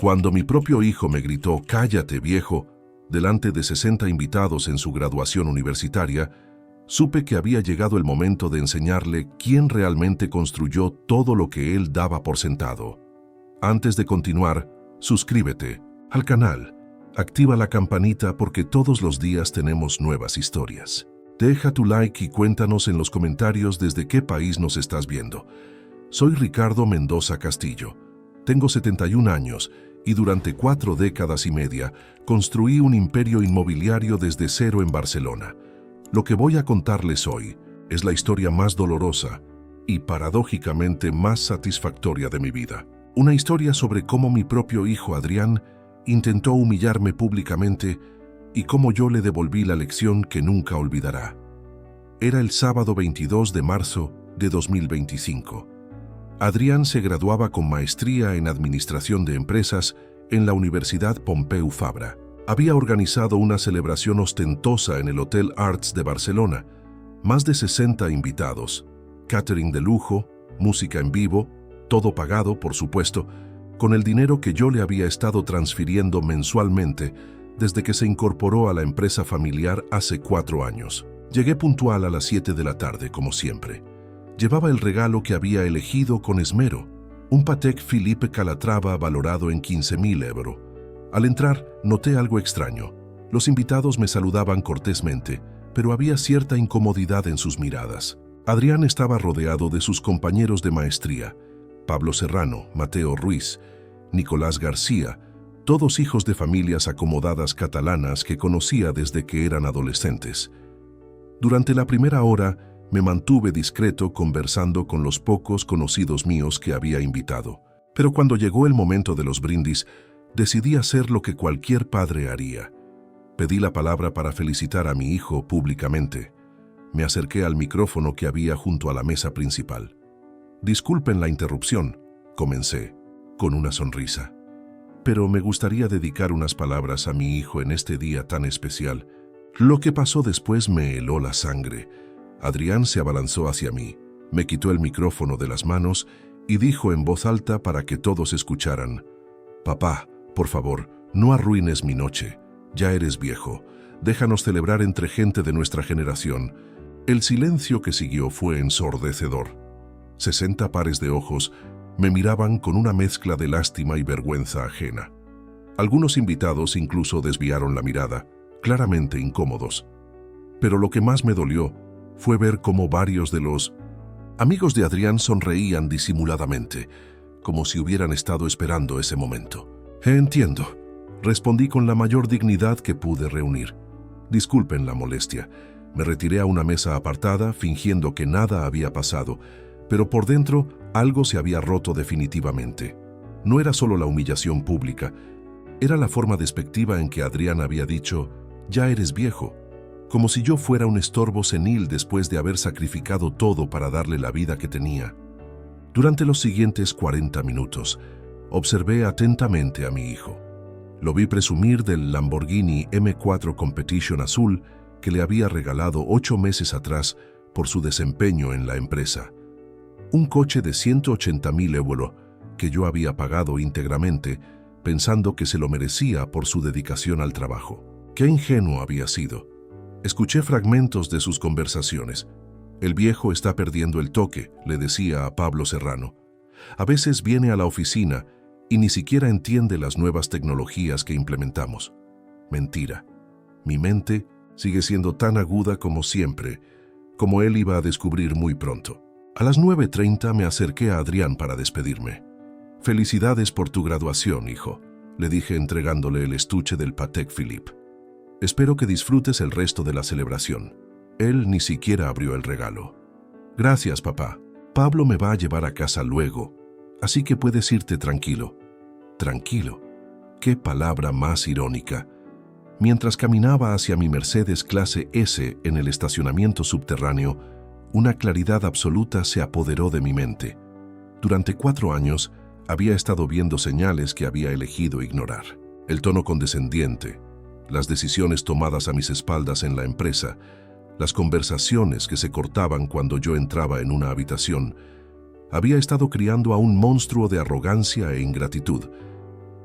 Cuando mi propio hijo me gritó «cállate, viejo», delante de 60 invitados en su graduación universitaria, supe que había llegado el momento de enseñarle quién realmente construyó todo lo que él daba por sentado. Antes de continuar, suscríbete al canal, activa la campanita porque todos los días tenemos nuevas historias. Deja tu like y cuéntanos en los comentarios desde qué país nos estás viendo. Soy Ricardo Mendoza Castillo. Tengo 71 años y durante 4 décadas y media construí un imperio inmobiliario desde cero en Barcelona. Lo que voy a contarles hoy es la historia más dolorosa y paradójicamente más satisfactoria de mi vida. Una historia sobre cómo mi propio hijo Adrián intentó humillarme públicamente y cómo yo le devolví la lección que nunca olvidará. Era el sábado 22 de marzo de 2025. Adrián se graduaba con maestría en Administración de Empresas en la Universidad Pompeu Fabra. Había organizado una celebración ostentosa en el Hotel Arts de Barcelona. Más de 60 invitados, catering de lujo, música en vivo, todo pagado, por supuesto, con el dinero que yo le había estado transfiriendo mensualmente desde que se incorporó a la empresa familiar hace 4 años. Llegué puntual a las 7 de la tarde, como siempre. Llevaba el regalo que había elegido con esmero, un Patek Philippe Calatrava valorado en 15.000 euros. Al entrar, noté algo extraño. Los invitados me saludaban cortésmente, pero había cierta incomodidad en sus miradas. Adrián estaba rodeado de sus compañeros de maestría, Pablo Serrano, Mateo Ruiz, Nicolás García, todos hijos de familias acomodadas catalanas que conocía desde que eran adolescentes. Durante la primera hora, me mantuve discreto conversando con los pocos conocidos míos que había invitado. Pero cuando llegó el momento de los brindis, decidí hacer lo que cualquier padre haría. Pedí la palabra para felicitar a mi hijo públicamente. Me acerqué al micrófono que había junto a la mesa principal. «Disculpen la interrupción», comencé, con una sonrisa. «Pero me gustaría dedicar unas palabras a mi hijo en este día tan especial». Lo que pasó después me heló la sangre. Adrián se abalanzó hacia mí, me quitó el micrófono de las manos y dijo en voz alta para que todos escucharan: «Papá, por favor, no arruines mi noche. Ya eres viejo. Déjanos celebrar entre gente de nuestra generación». El silencio que siguió fue ensordecedor. 60 pares de ojos me miraban con una mezcla de lástima y vergüenza ajena. Algunos invitados incluso desviaron la mirada, claramente incómodos. Pero lo que más me dolió fue ver cómo varios de los amigos de Adrián sonreían disimuladamente, como si hubieran estado esperando ese momento. «Entiendo», respondí con la mayor dignidad que pude reunir. «Disculpen la molestia». Me retiré a una mesa apartada, fingiendo que nada había pasado, pero por dentro algo se había roto definitivamente. No era solo la humillación pública, era la forma despectiva en que Adrián había dicho: «Ya eres viejo», como si yo fuera un estorbo senil después de haber sacrificado todo para darle la vida que tenía. Durante los siguientes 40 minutos, observé atentamente a mi hijo. Lo vi presumir del Lamborghini M4 Competition azul que le había regalado 8 meses atrás por su desempeño en la empresa. Un coche de 180.000 euros que yo había pagado íntegramente, pensando que se lo merecía por su dedicación al trabajo. ¡Qué ingenuo había sido! Escuché fragmentos de sus conversaciones. «El viejo está perdiendo el toque», le decía a Pablo Serrano. «A veces viene a la oficina y ni siquiera entiende las nuevas tecnologías que implementamos». Mentira. Mi mente sigue siendo tan aguda como siempre, como él iba a descubrir muy pronto. A las 9:30 me acerqué a Adrián para despedirme. «Felicidades por tu graduación, hijo», le dije entregándole el estuche del Patek Philippe. «Espero que disfrutes el resto de la celebración». Él ni siquiera abrió el regalo. «Gracias, papá. Pablo me va a llevar a casa luego, así que puedes irte tranquilo». «Tranquilo». Qué palabra más irónica. Mientras caminaba hacia mi Mercedes clase S en el estacionamiento subterráneo, una claridad absoluta se apoderó de mi mente. Durante 4 años había estado viendo señales que había elegido ignorar. El tono condescendiente, las decisiones tomadas a mis espaldas en la empresa, las conversaciones que se cortaban cuando yo entraba en una habitación. Había estado criando a un monstruo de arrogancia e ingratitud.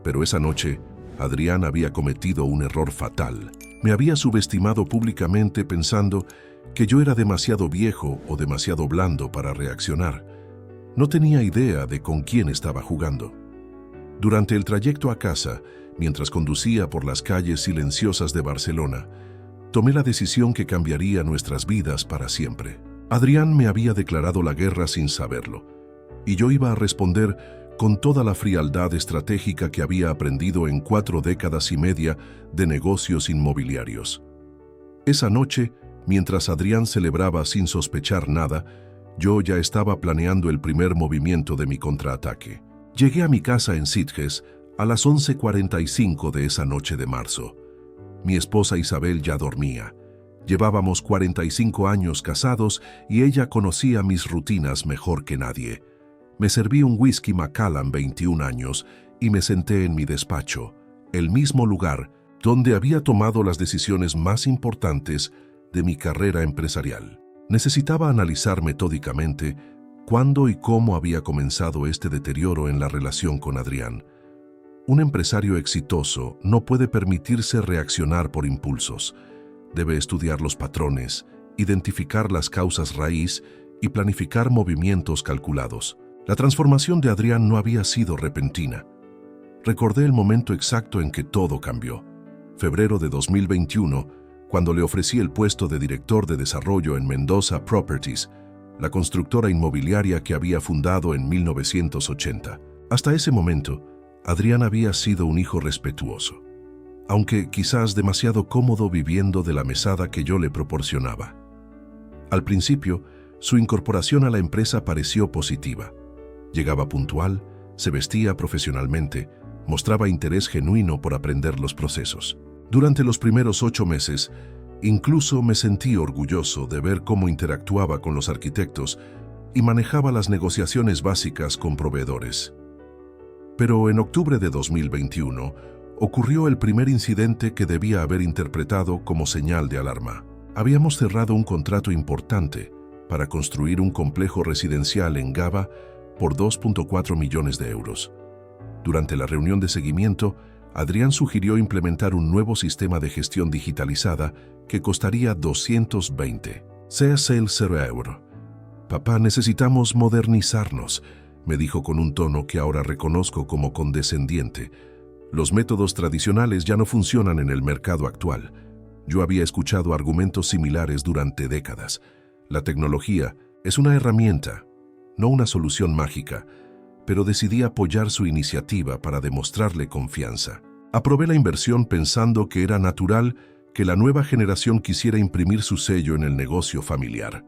Pero esa noche, Adrián había cometido un error fatal. Me había subestimado públicamente pensando que yo era demasiado viejo o demasiado blando para reaccionar. No tenía idea de con quién estaba jugando. Durante el trayecto a casa, mientras conducía por las calles silenciosas de Barcelona, tomé la decisión que cambiaría nuestras vidas para siempre. Adrián me había declarado la guerra sin saberlo, y yo iba a responder con toda la frialdad estratégica que había aprendido en 4 décadas y media de negocios inmobiliarios. Esa noche, mientras Adrián celebraba sin sospechar nada, yo ya estaba planeando el primer movimiento de mi contraataque. Llegué a mi casa en Sitges a las 11:45 de esa noche de marzo. Mi esposa Isabel ya dormía. Llevábamos 45 años casados y ella conocía mis rutinas mejor que nadie. Me serví un whisky Macallan 21 años y me senté en mi despacho, el mismo lugar donde había tomado las decisiones más importantes de mi carrera empresarial. Necesitaba analizar metódicamente cuándo y cómo había comenzado este deterioro en la relación con Adrián. Un empresario exitoso no puede permitirse reaccionar por impulsos. Debe estudiar los patrones, identificar las causas raíz y planificar movimientos calculados. La transformación de Adrián no había sido repentina. Recordé el momento exacto en que todo cambió. Febrero de 2021, cuando le ofrecí el puesto de director de desarrollo en Mendoza Properties, la constructora inmobiliaria que había fundado en 1980. Hasta ese momento, Adrián había sido un hijo respetuoso, aunque quizás demasiado cómodo viviendo de la mesada que yo le proporcionaba. Al principio, su incorporación a la empresa pareció positiva. Llegaba puntual, se vestía profesionalmente, mostraba interés genuino por aprender los procesos. Durante los primeros 8 meses, incluso me sentí orgulloso de ver cómo interactuaba con los arquitectos y manejaba las negociaciones básicas con proveedores. Pero en octubre de 2021, ocurrió el primer incidente que debía haber interpretado como señal de alarma. Habíamos cerrado un contrato importante para construir un complejo residencial en Gaba por 2.4 millones de euros. Durante la reunión de seguimiento, Adrián sugirió implementar un nuevo sistema de gestión digitalizada que costaría 220,000 euros. «Papá, necesitamos modernizarnos», me dijo con un tono que ahora reconozco como condescendiente. «Los métodos tradicionales ya no funcionan en el mercado actual». Yo había escuchado argumentos similares durante décadas. La tecnología es una herramienta, no una solución mágica, pero decidí apoyar su iniciativa para demostrarle confianza. Aprobé la inversión pensando que era natural que la nueva generación quisiera imprimir su sello en el negocio familiar.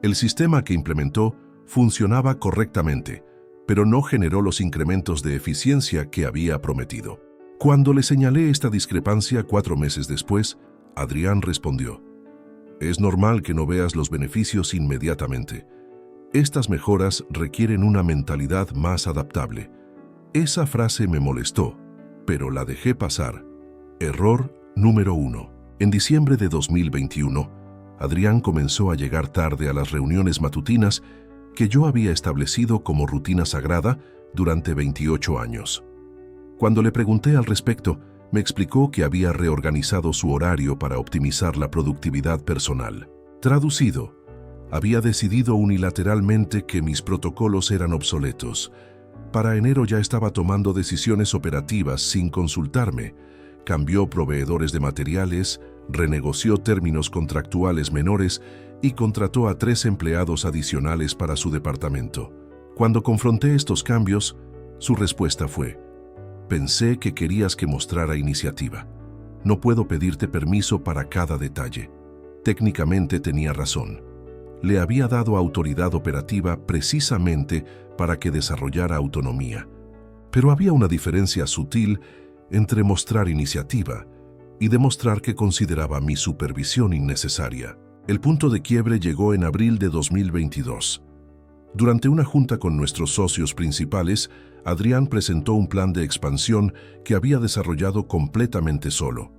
El sistema que implementó funcionaba correctamente, pero no generó los incrementos de eficiencia que había prometido. Cuando le señalé esta discrepancia 4 meses después, Adrián respondió: «Es normal que no veas los beneficios inmediatamente. Estas mejoras requieren una mentalidad más adaptable». Esa frase me molestó, pero la dejé pasar. Error número 1. En diciembre de 2021, Adrián comenzó a llegar tarde a las reuniones matutinas que yo había establecido como rutina sagrada durante 28 años. Cuando le pregunté al respecto, me explicó que había reorganizado su horario para optimizar la productividad personal. Traducido, había decidido unilateralmente que mis protocolos eran obsoletos. Para enero ya estaba tomando decisiones operativas sin consultarme. Cambió proveedores de materiales, renegoció términos contractuales menores y contrató a 3 empleados adicionales para su departamento. Cuando confronté estos cambios, su respuesta fue: «Pensé que querías que mostrara iniciativa. No puedo pedirte permiso para cada detalle». Técnicamente tenía razón. Le había dado autoridad operativa precisamente para que desarrollara autonomía. Pero había una diferencia sutil entre mostrar iniciativa y demostrar que consideraba mi supervisión innecesaria. El punto de quiebre llegó en abril de 2022. Durante una junta con nuestros socios principales, Adrián presentó un plan de expansión que había desarrollado completamente solo.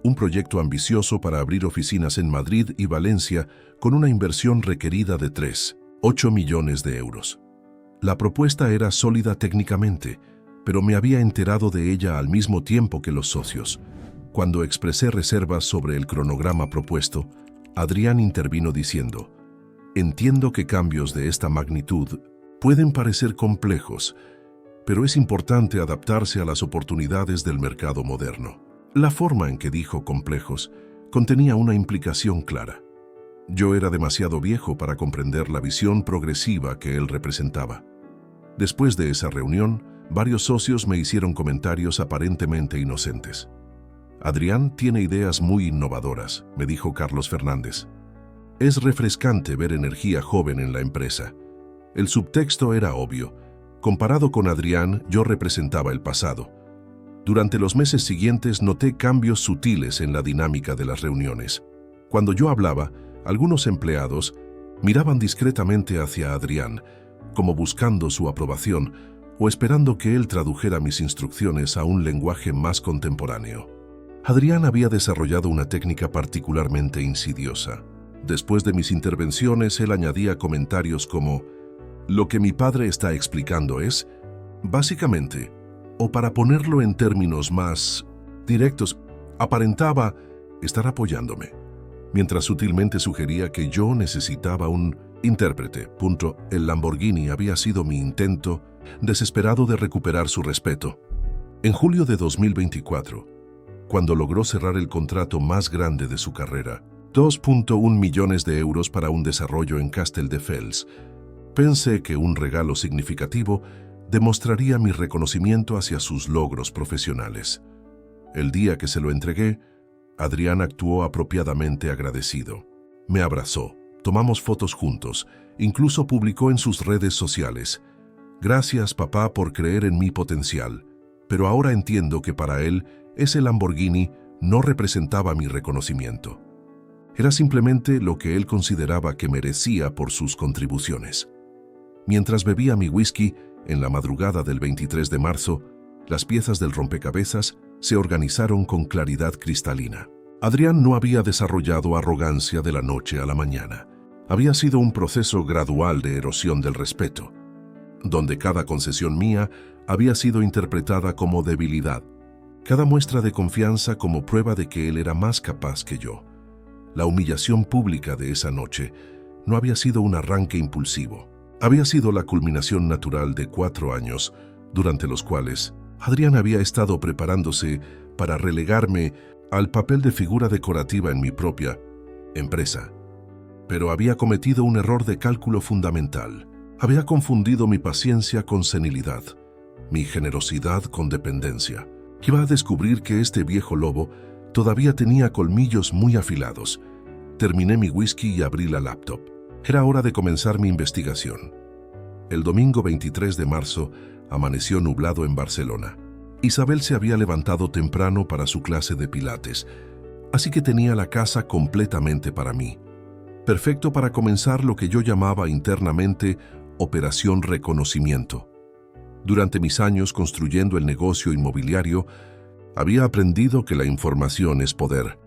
Un proyecto ambicioso para abrir oficinas en Madrid y Valencia con una inversión requerida de 3,8 millones de euros. La propuesta era sólida técnicamente, pero me había enterado de ella al mismo tiempo que los socios. Cuando expresé reservas sobre el cronograma propuesto, Adrián intervino diciendo: «Entiendo que cambios de esta magnitud pueden parecer complejos, pero es importante adaptarse a las oportunidades del mercado moderno». La forma en que dijo complejos contenía una implicación clara. Yo era demasiado viejo para comprender la visión progresiva que él representaba. Después de esa reunión, varios socios me hicieron comentarios aparentemente inocentes. «Adrián tiene ideas muy innovadoras», me dijo Carlos Fernández. «Es refrescante ver energía joven en la empresa». El subtexto era obvio. Comparado con Adrián, yo representaba el pasado. Durante los meses siguientes noté cambios sutiles en la dinámica de las reuniones. Cuando yo hablaba, algunos empleados miraban discretamente hacia Adrián, como buscando su aprobación o esperando que él tradujera mis instrucciones a un lenguaje más contemporáneo. Adrián había desarrollado una técnica particularmente insidiosa. Después de mis intervenciones, él añadía comentarios como: «Lo que mi padre está explicando es, básicamente, o para ponerlo en términos más directos, aparentaba estar apoyándome», mientras sutilmente sugería que yo necesitaba un intérprete. El Lamborghini había sido mi intento desesperado de recuperar su respeto. En julio de 2024, cuando logró cerrar el contrato más grande de su carrera, 2.1 millones de euros para un desarrollo en Castelldefels, pensé que un regalo significativo demostraría mi reconocimiento hacia sus logros profesionales. El día que se lo entregué, Adrián actuó apropiadamente agradecido. Me abrazó, tomamos fotos juntos, incluso publicó en sus redes sociales: «Gracias, papá, por creer en mi potencial, pero ahora entiendo que para él ese Lamborghini no representaba mi reconocimiento. Era simplemente lo que él consideraba que merecía por sus contribuciones». Mientras bebía mi whisky, en la madrugada del 23 de marzo, las piezas del rompecabezas se organizaron con claridad cristalina. Adrián no había desarrollado arrogancia de la noche a la mañana. Había sido un proceso gradual de erosión del respeto, donde cada concesión mía había sido interpretada como debilidad, cada muestra de confianza como prueba de que él era más capaz que yo. La humillación pública de esa noche no había sido un arranque impulsivo. Había sido la culminación natural de 4 años, durante los cuales Adrián había estado preparándose para relegarme al papel de figura decorativa en mi propia empresa. Pero había cometido un error de cálculo fundamental. Había confundido mi paciencia con senilidad, mi generosidad con dependencia. Iba a descubrir que este viejo lobo todavía tenía colmillos muy afilados. Terminé mi whisky y abrí la laptop. Era hora de comenzar mi investigación. El domingo 23 de marzo amaneció nublado en Barcelona. Isabel se había levantado temprano para su clase de pilates, así que tenía la casa completamente para mí. Perfecto para comenzar lo que yo llamaba internamente Operación Reconocimiento. Durante mis años construyendo el negocio inmobiliario, había aprendido que la información es poder,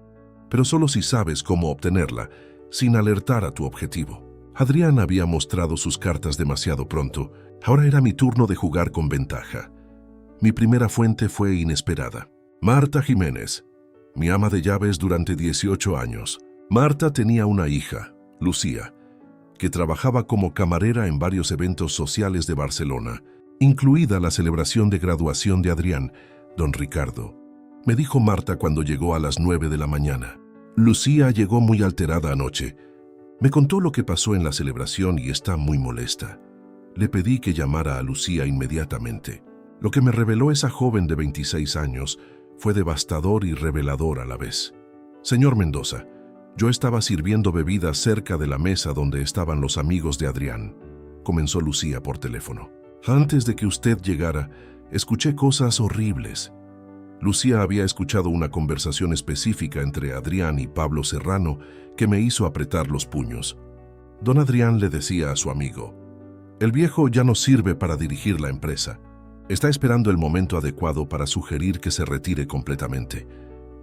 pero solo si sabes cómo obtenerla, sin alertar a tu objetivo. Adrián había mostrado sus cartas demasiado pronto. Ahora era mi turno de jugar con ventaja. Mi primera fuente fue inesperada. Marta Jiménez, mi ama de llaves durante 18 años. Marta tenía una hija, Lucía, que trabajaba como camarera en varios eventos sociales de Barcelona, incluida la celebración de graduación de Adrián, don Ricardo. Me dijo Marta cuando llegó a las 9 de la mañana. Lucía llegó muy alterada anoche. Me contó lo que pasó en la celebración y está muy molesta. Le pedí que llamara a Lucía inmediatamente. Lo que me reveló esa joven de 26 años fue devastador y revelador a la vez. «Señor Mendoza, yo estaba sirviendo bebidas cerca de la mesa donde estaban los amigos de Adrián», comenzó Lucía por teléfono. «Antes de que usted llegara, escuché cosas horribles». Lucía había escuchado una conversación específica entre Adrián y Pablo Serrano que me hizo apretar los puños. Don Adrián le decía a su amigo: «El viejo ya no sirve para dirigir la empresa. Está esperando el momento adecuado para sugerir que se retire completamente».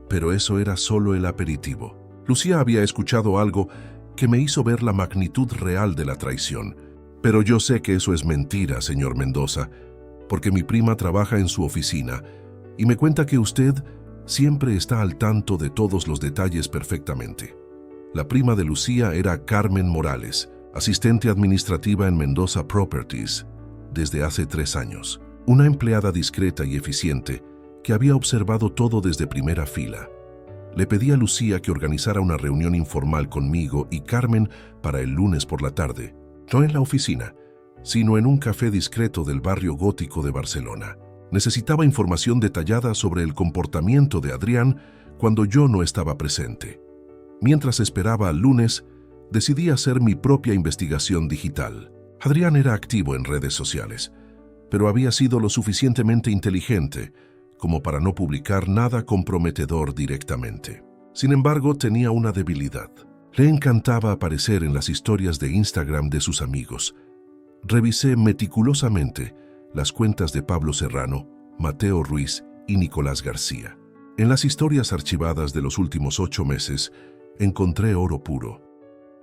Pero eso era solo el aperitivo. Lucía había escuchado algo que me hizo ver la magnitud real de la traición. «Pero yo sé que eso es mentira, señor Mendoza. porque mi prima trabaja en su oficina y me cuenta que usted siempre está al tanto de todos los detalles perfectamente. La prima de Lucía era Carmen Morales, asistente administrativa en Mendoza Properties desde hace 3 años. Una empleada discreta y eficiente que había observado todo desde primera fila. Le pedí a Lucía que organizara una reunión informal conmigo y Carmen para el lunes por la tarde, no en la oficina, sino en un café discreto del barrio gótico de Barcelona. Necesitaba información detallada sobre el comportamiento de Adrián cuando yo no estaba presente. Mientras esperaba al lunes, decidí hacer mi propia investigación digital. Adrián era activo en redes sociales, pero había sido lo suficientemente inteligente como para no publicar nada comprometedor directamente. Sin embargo, tenía una debilidad. Le encantaba aparecer en las historias de Instagram de sus amigos. Revisé meticulosamente las cuentas de Pablo Serrano, Mateo Ruiz y Nicolás García. En las historias archivadas de los últimos 8 meses, encontré oro puro.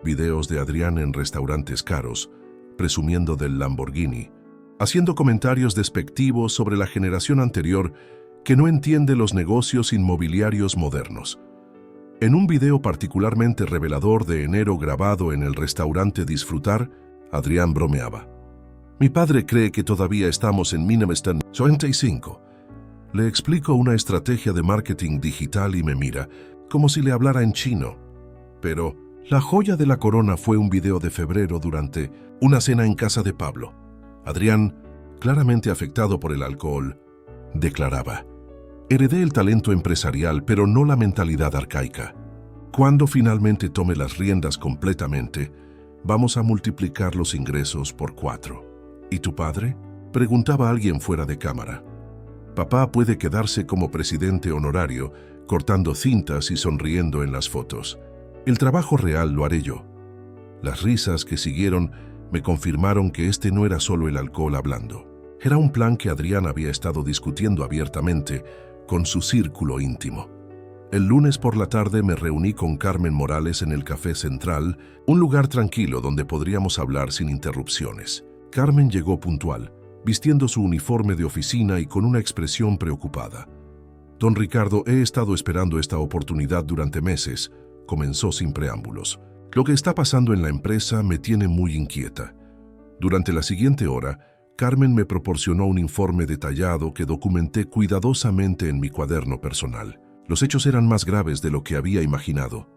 Videos de Adrián en restaurantes caros, presumiendo del Lamborghini, haciendo comentarios despectivos sobre la generación anterior que no entiende los negocios inmobiliarios modernos. En un video particularmente revelador de enero grabado en el restaurante Disfrutar, Adrián bromeaba. Mi padre cree que todavía estamos en 1995. Le explico una estrategia de marketing digital y me mira, como si le hablara en chino. Pero la joya de la corona fue un video de febrero durante una cena en casa de Pablo. Adrián, claramente afectado por el alcohol, declaraba: heredé el talento empresarial, pero no la mentalidad arcaica. Cuando finalmente tome las riendas completamente, vamos a multiplicar los ingresos por 4. ¿Y tu padre?, preguntaba alguien fuera de cámara. Papá puede quedarse como presidente honorario, cortando cintas y sonriendo en las fotos. El trabajo real lo haré yo. Las risas que siguieron me confirmaron que este no era solo el alcohol hablando. Era un plan que Adrián había estado discutiendo abiertamente con su círculo íntimo. El lunes por la tarde me reuní con Carmen Morales en el Café Central, un lugar tranquilo donde podríamos hablar sin interrupciones. Carmen llegó puntual, vistiendo su uniforme de oficina y con una expresión preocupada. Don Ricardo, he estado esperando esta oportunidad durante meses, comenzó sin preámbulos. Lo que está pasando en la empresa me tiene muy inquieta. Durante la siguiente hora, Carmen me proporcionó un informe detallado que documenté cuidadosamente en mi cuaderno personal. Los hechos eran más graves de lo que había imaginado.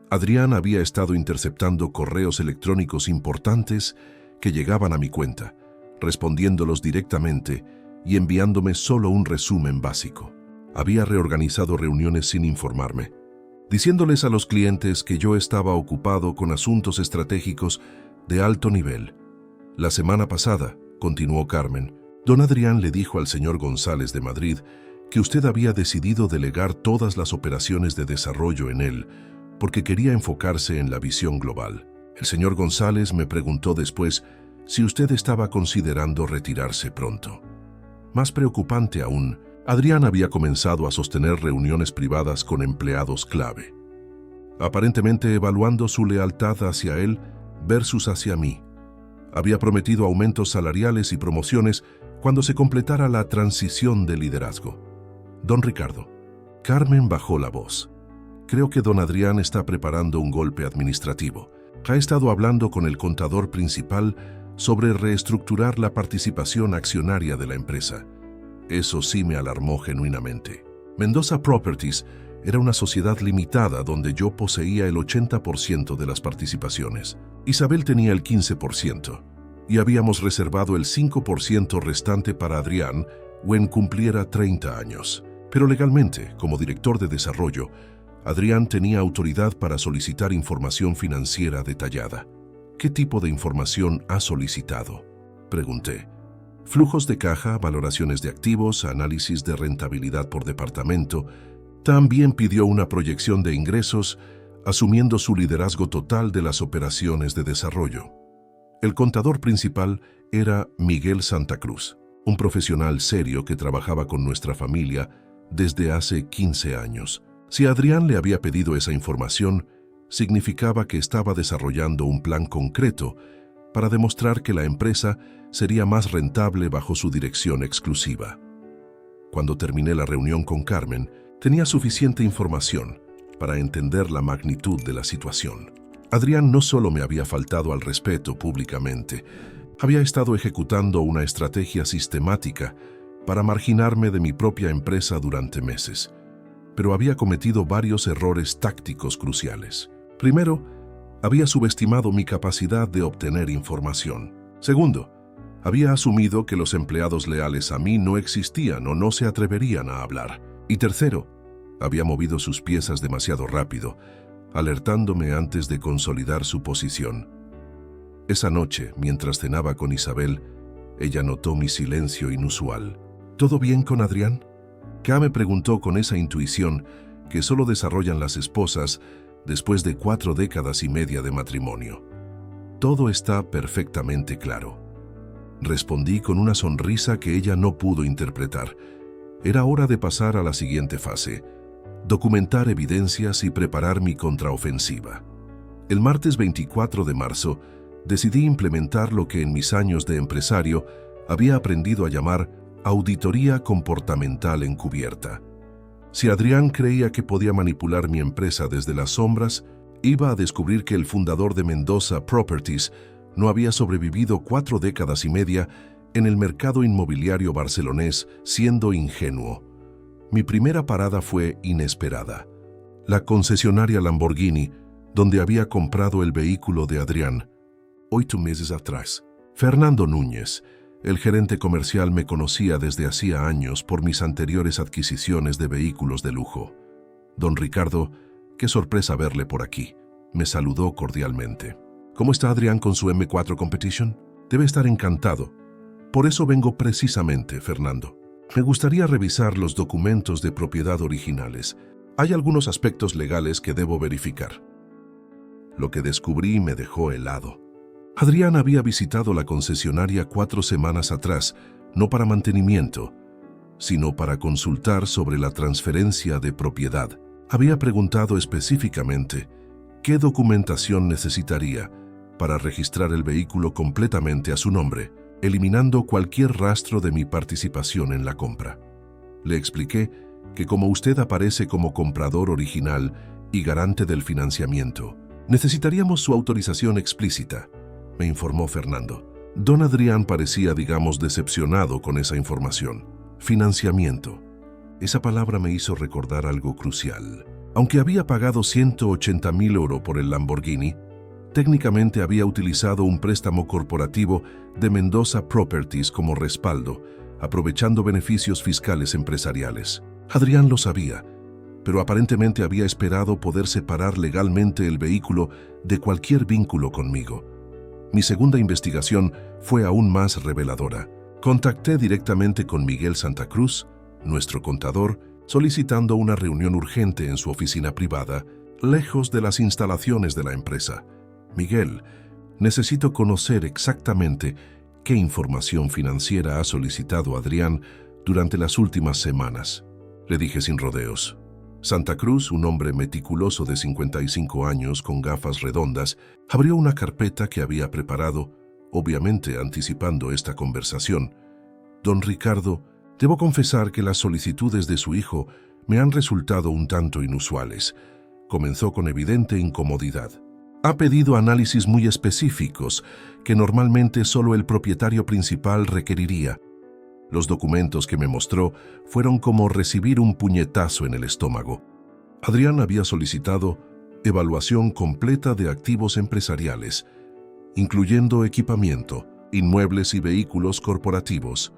Adrián había estado interceptando correos electrónicos importantes que llegaban a mi cuenta, respondiéndolos directamente y enviándome solo un resumen básico. Había reorganizado reuniones sin informarme, diciéndoles a los clientes que yo estaba ocupado con asuntos estratégicos de alto nivel. La semana pasada, continuó Carmen, don Adrián le dijo al señor González de Madrid que usted había decidido delegar todas las operaciones de desarrollo en él porque quería enfocarse en la visión global. El señor González me preguntó después si usted estaba considerando retirarse pronto. Más preocupante aún, Adrián había comenzado a sostener reuniones privadas con empleados clave, aparentemente evaluando su lealtad hacia él versus hacia mí. Había prometido aumentos salariales y promociones cuando se completara la transición de liderazgo. Don Ricardo. Carmen bajó la voz. Creo que don Adrián está preparando un golpe administrativo. Ha estado hablando con el contador principal sobre reestructurar la participación accionaria de la empresa. Eso sí me alarmó genuinamente. Mendoza Properties era una sociedad limitada donde yo poseía el 80% de las participaciones. Isabel tenía el 15% y habíamos reservado el 5% restante para Adrián when cumpliera 30 años. Pero legalmente, como director de desarrollo, Adrián tenía autoridad para solicitar información financiera detallada. ¿Qué tipo de información ha solicitado?, pregunté. Flujos de caja, valoraciones de activos, análisis de rentabilidad por departamento. También pidió una proyección de ingresos, asumiendo su liderazgo total de las operaciones de desarrollo. El contador principal era Miguel Santa Cruz, un profesional serio que trabajaba con nuestra familia desde hace 15 años. Si Adrián le había pedido esa información, significaba que estaba desarrollando un plan concreto para demostrar que la empresa sería más rentable bajo su dirección exclusiva. Cuando terminé la reunión con Carmen, tenía suficiente información para entender la magnitud de la situación. Adrián no solo me había faltado al respeto públicamente, había estado ejecutando una estrategia sistemática para marginarme de mi propia empresa durante meses, pero había cometido varios errores tácticos cruciales. Primero, había subestimado mi capacidad de obtener información. Segundo, había asumido que los empleados leales a mí no existían o no se atreverían a hablar. Y tercero, había movido sus piezas demasiado rápido, alertándome antes de consolidar su posición. Esa noche, mientras cenaba con Isabel, ella notó mi silencio inusual. ¿Todo bien con Adrián? Ka me preguntó con esa intuición que solo desarrollan las esposas después de 4 décadas y media de matrimonio. Todo está perfectamente claro. Respondí con una sonrisa que ella no pudo interpretar. Era hora de pasar a la siguiente fase: documentar evidencias y preparar mi contraofensiva. El martes 24 de marzo, decidí implementar lo que en mis años de empresario había aprendido a llamar auditoría comportamental encubierta. Si Adrián creía que podía manipular mi empresa desde las sombras, iba a descubrir que el fundador de Mendoza Properties no había sobrevivido 4 décadas y media en el mercado inmobiliario barcelonés siendo ingenuo. Mi primera parada fue inesperada: la concesionaria Lamborghini, donde había comprado el vehículo de Adrián 8 meses atrás. Fernando Núñez, el gerente comercial, me conocía desde hacía años por mis anteriores adquisiciones de vehículos de lujo. Don Ricardo, qué sorpresa verle por aquí. Me saludó cordialmente. ¿Cómo está Adrián con su M4 Competition? Debe estar encantado. Por eso vengo precisamente, Fernando. Me gustaría revisar los documentos de propiedad originales. Hay algunos aspectos legales que debo verificar. Lo que descubrí me dejó helado. Adrián había visitado la concesionaria 4 semanas atrás, no para mantenimiento, sino para consultar sobre la transferencia de propiedad. Había preguntado específicamente qué documentación necesitaría para registrar el vehículo completamente a su nombre, eliminando cualquier rastro de mi participación en la compra. Le expliqué que como usted aparece como comprador original y garante del financiamiento, necesitaríamos su autorización explícita, me informó Fernando. Don Adrián parecía, decepcionado con esa información. Financiamiento. Esa palabra me hizo recordar algo crucial. Aunque había pagado 180.000 euros por el Lamborghini, técnicamente había utilizado un préstamo corporativo de Mendoza Properties como respaldo, aprovechando beneficios fiscales empresariales. Adrián lo sabía, pero aparentemente había esperado poder separar legalmente el vehículo de cualquier vínculo conmigo. Mi segunda investigación fue aún más reveladora. Contacté directamente con Miguel Santa Cruz, nuestro contador, solicitando una reunión urgente en su oficina privada, lejos de las instalaciones de la empresa. Miguel, necesito conocer exactamente qué información financiera ha solicitado Adrián durante las últimas semanas, le dije sin rodeos. Santa Cruz, un hombre meticuloso de 55 años con gafas redondas, abrió una carpeta que había preparado, obviamente anticipando esta conversación. Don Ricardo, debo confesar que las solicitudes de su hijo me han resultado un tanto inusuales. Comenzó con evidente incomodidad. Ha pedido análisis muy específicos que normalmente solo el propietario principal requeriría. Los documentos que me mostró fueron como recibir un puñetazo en el estómago. Adrián había solicitado evaluación completa de activos empresariales, incluyendo equipamiento, inmuebles y vehículos corporativos,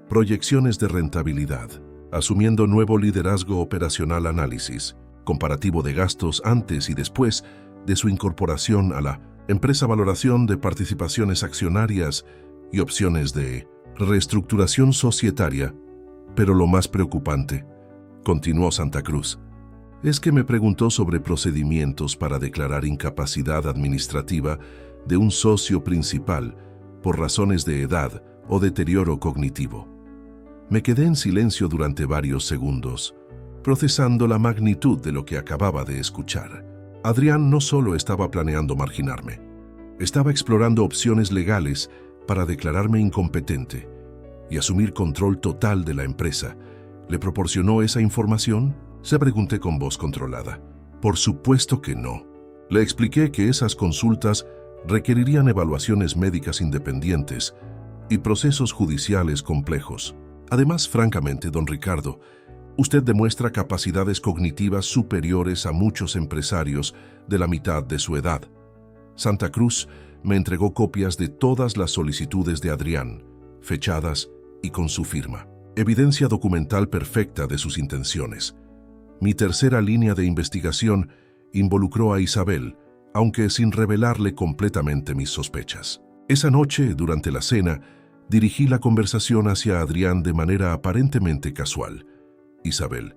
proyecciones de rentabilidad, asumiendo nuevo liderazgo operacional, análisis, comparativo de gastos antes y después de su incorporación a la empresa, valoración de participaciones accionarias y opciones de reestructuración societaria. Pero lo más preocupante, continuó Santa Cruz, es que me preguntó sobre procedimientos para declarar incapacidad administrativa de un socio principal por razones de edad o deterioro cognitivo. Me quedé en silencio durante varios segundos, procesando la magnitud de lo que acababa de escuchar. Adrián no solo estaba planeando marginarme, Estaba explorando opciones legales para declararme incompetente y asumir control total de la empresa. ¿Le proporcionó esa información?, se pregunté con voz controlada. Por supuesto que no. Le expliqué que esas consultas requerirían evaluaciones médicas independientes y procesos judiciales complejos. Además, francamente, don Ricardo, usted demuestra capacidades cognitivas superiores a muchos empresarios de la mitad de su edad. Santa Cruz me entregó copias de todas las solicitudes de Adrián, fechadas y con su firma. Evidencia documental perfecta de sus intenciones. Mi tercera línea de investigación involucró a Isabel, aunque sin revelarle completamente mis sospechas. Esa noche, durante la cena, dirigí la conversación hacia Adrián de manera aparentemente casual. Isabel,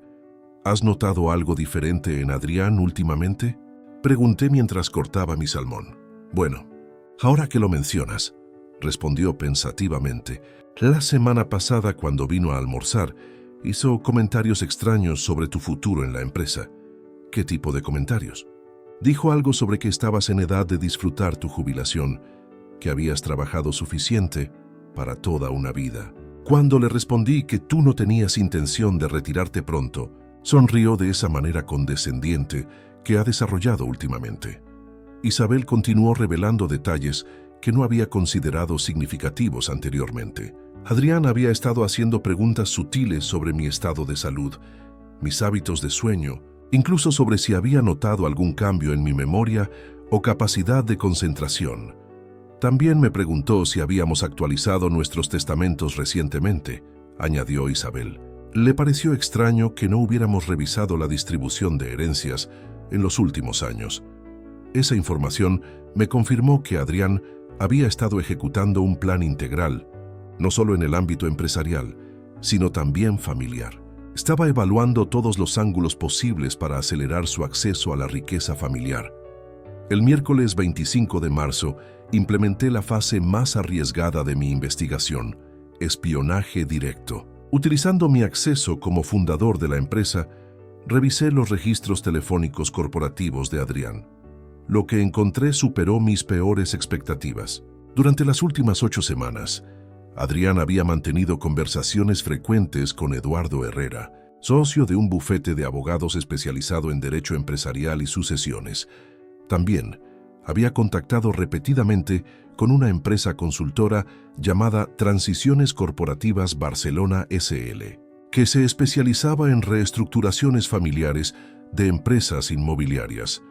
¿has notado algo diferente en Adrián últimamente?, pregunté mientras cortaba mi salmón. Bueno, ahora que lo mencionas, respondió pensativamente. La semana pasada, cuando vino a almorzar, hizo comentarios extraños sobre tu futuro en la empresa. ¿Qué tipo de comentarios? Dijo algo sobre que estabas en edad de disfrutar tu jubilación, que habías trabajado suficiente para toda una vida. Cuando le respondí que tú no tenías intención de retirarte pronto, sonrió de esa manera condescendiente que ha desarrollado últimamente. Isabel continuó revelando detalles que no había considerado significativos anteriormente. Adrián había estado haciendo preguntas sutiles sobre mi estado de salud, mis hábitos de sueño, incluso sobre si había notado algún cambio en mi memoria o capacidad de concentración. También me preguntó si habíamos actualizado nuestros testamentos recientemente, añadió Isabel. Le pareció extraño que no hubiéramos revisado la distribución de herencias en los últimos años. Esa información me confirmó que Adrián había estado ejecutando un plan integral, no solo en el ámbito empresarial, sino también familiar. Estaba evaluando todos los ángulos posibles para acelerar su acceso a la riqueza familiar. El miércoles 25 de marzo implementé la fase más arriesgada de mi investigación, espionaje directo. Utilizando mi acceso como fundador de la empresa, revisé los registros telefónicos corporativos de Adrián. Lo que encontré superó mis peores expectativas. Durante las últimas 8 semanas, Adrián había mantenido conversaciones frecuentes con Eduardo Herrera, socio de un bufete de abogados especializado en derecho empresarial y sucesiones. También había contactado repetidamente con una empresa consultora llamada Transiciones Corporativas Barcelona S.L., que se especializaba en reestructuraciones familiares de empresas inmobiliarias.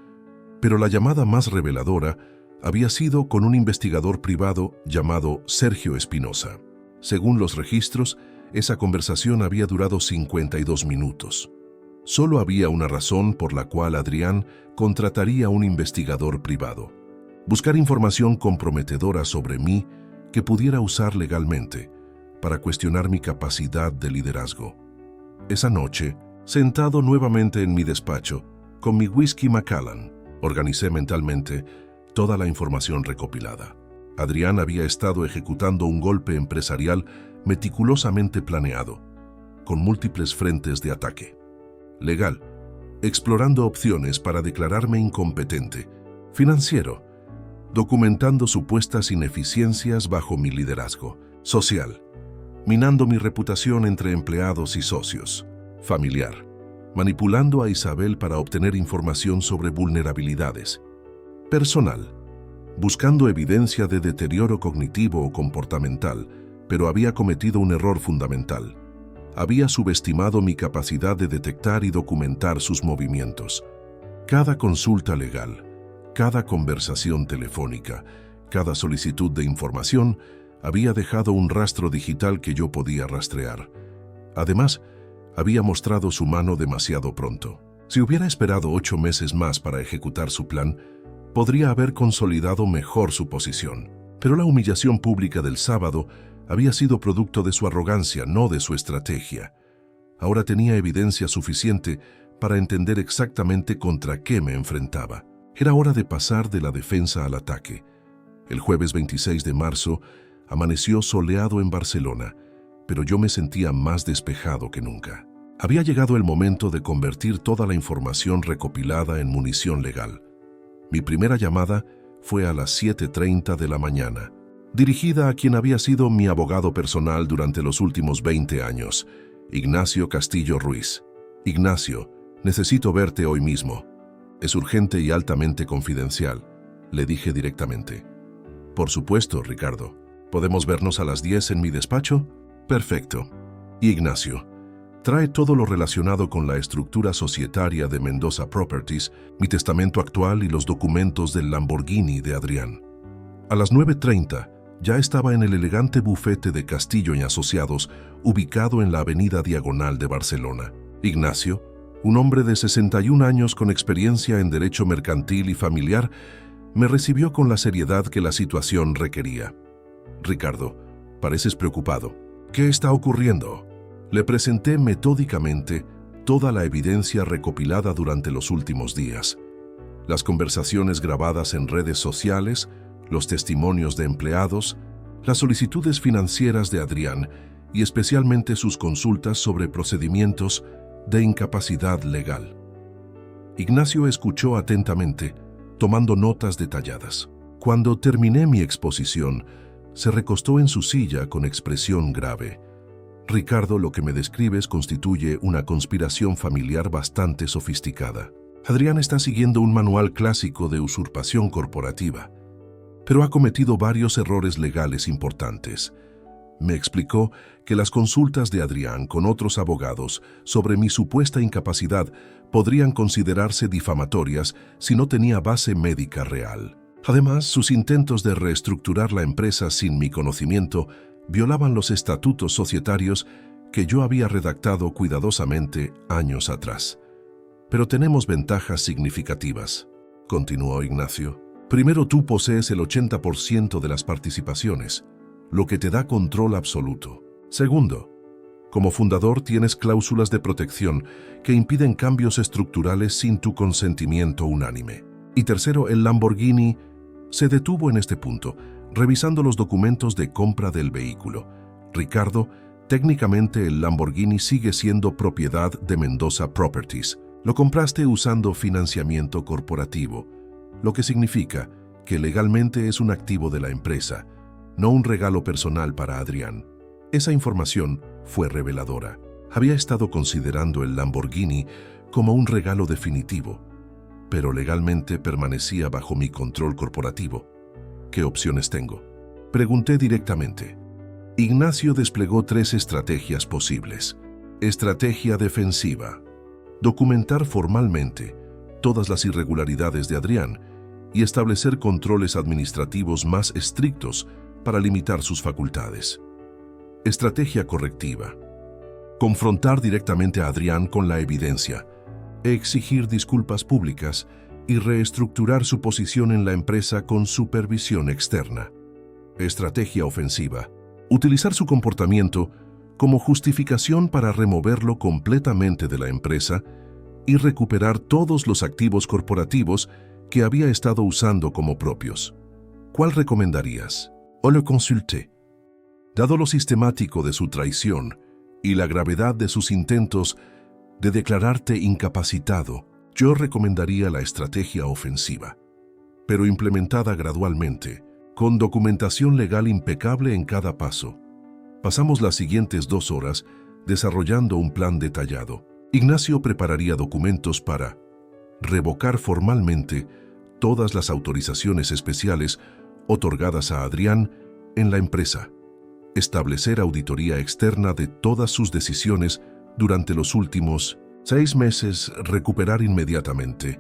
Pero la llamada más reveladora había sido con un investigador privado llamado Sergio Espinosa. Según los registros, esa conversación había durado 52 minutos. Solo había una razón por la cual Adrián contrataría a un investigador privado: buscar información comprometedora sobre mí que pudiera usar legalmente para cuestionar mi capacidad de liderazgo. Esa noche, sentado nuevamente en mi despacho, con mi whisky Macallan, organicé mentalmente toda la información recopilada. Adrián había estado ejecutando un golpe empresarial meticulosamente planeado, con múltiples frentes de ataque. Legal, explorando opciones para declararme incompetente. Financiero, documentando supuestas ineficiencias bajo mi liderazgo. Social, minando mi reputación entre empleados y socios. Familiar, manipulando a Isabel para obtener información sobre vulnerabilidades. Personal, buscando evidencia de deterioro cognitivo o comportamental, pero había cometido un error fundamental. Había subestimado mi capacidad de detectar y documentar sus movimientos. Cada consulta legal, cada conversación telefónica, cada solicitud de información había dejado un rastro digital que yo podía rastrear. Además, había mostrado su mano demasiado pronto. Si hubiera esperado 8 meses más para ejecutar su plan, podría haber consolidado mejor su posición. Pero la humillación pública del sábado había sido producto de su arrogancia, no de su estrategia. Ahora tenía evidencia suficiente para entender exactamente contra qué me enfrentaba. Era hora de pasar de la defensa al ataque. El jueves 26 de marzo amaneció soleado en Barcelona, pero yo me sentía más despejado que nunca. Había llegado el momento de convertir toda la información recopilada en munición legal. Mi primera llamada fue a las 7:30 de la mañana, dirigida a quien había sido mi abogado personal durante los últimos 20 años, Ignacio Castillo Ruiz. Ignacio, necesito verte hoy mismo. Es urgente y altamente confidencial, le dije directamente. Por supuesto, Ricardo. ¿Podemos vernos a las 10 en mi despacho? Perfecto. Y Ignacio, trae todo lo relacionado con la estructura societaria de Mendoza Properties, mi testamento actual y los documentos del Lamborghini de Adrián. A las 9:30 ya estaba en el elegante bufete de Castillo y Asociados, ubicado en la avenida Diagonal de Barcelona. Ignacio, un hombre de 61 años con experiencia en derecho mercantil y familiar, me recibió con la seriedad que la situación requería. Ricardo, pareces preocupado. ¿Qué está ocurriendo? Le presenté metódicamente toda la evidencia recopilada durante los últimos días. Las conversaciones grabadas en redes sociales, los testimonios de empleados, las solicitudes financieras de Adrián y especialmente sus consultas sobre procedimientos de incapacidad legal. Ignacio escuchó atentamente, tomando notas detalladas. Cuando terminé mi exposición, se recostó en su silla con expresión grave. Ricardo, lo que me describes constituye una conspiración familiar bastante sofisticada. Adrián está siguiendo un manual clásico de usurpación corporativa, pero ha cometido varios errores legales importantes. Me explicó que las consultas de Adrián con otros abogados sobre mi supuesta incapacidad podrían considerarse difamatorias si no tenía base médica real. Además, sus intentos de reestructurar la empresa sin mi conocimiento violaban los estatutos societarios que yo había redactado cuidadosamente años atrás. Pero tenemos ventajas significativas, continuó Ignacio. Primero, tú posees el 80% de las participaciones, lo que te da control absoluto. Segundo, como fundador tienes cláusulas de protección que impiden cambios estructurales sin tu consentimiento unánime. Y tercero, el Lamborghini se detuvo en este punto, revisando los documentos de compra del vehículo. Ricardo, técnicamente el Lamborghini sigue siendo propiedad de Mendoza Properties. Lo compraste usando financiamiento corporativo, lo que significa que legalmente es un activo de la empresa, no un regalo personal para Adrián. Esa información fue reveladora. Había estado considerando el Lamborghini como un regalo definitivo, pero legalmente permanecía bajo mi control corporativo. ¿Qué opciones tengo? Pregunté directamente. Ignacio desplegó 3 estrategias posibles. Estrategia defensiva. Documentar formalmente todas las irregularidades de Adrián y establecer controles administrativos más estrictos para limitar sus facultades. Estrategia correctiva. Confrontar directamente a Adrián con la evidencia, exigir disculpas públicas y reestructurar su posición en la empresa con supervisión externa. Estrategia ofensiva. Utilizar su comportamiento como justificación para removerlo completamente de la empresa y recuperar todos los activos corporativos que había estado usando como propios. ¿Cuál recomendarías? O le consulté. Dado lo sistemático de su traición y la gravedad de sus intentos de declararte incapacitado, yo recomendaría la estrategia ofensiva, pero implementada gradualmente, con documentación legal impecable en cada paso. Pasamos las siguientes 2 horas desarrollando un plan detallado. Ignacio prepararía documentos para revocar formalmente todas las autorizaciones especiales otorgadas a Adrián en la empresa, establecer auditoría externa de todas sus decisiones durante los últimos 6 meses, recuperar inmediatamente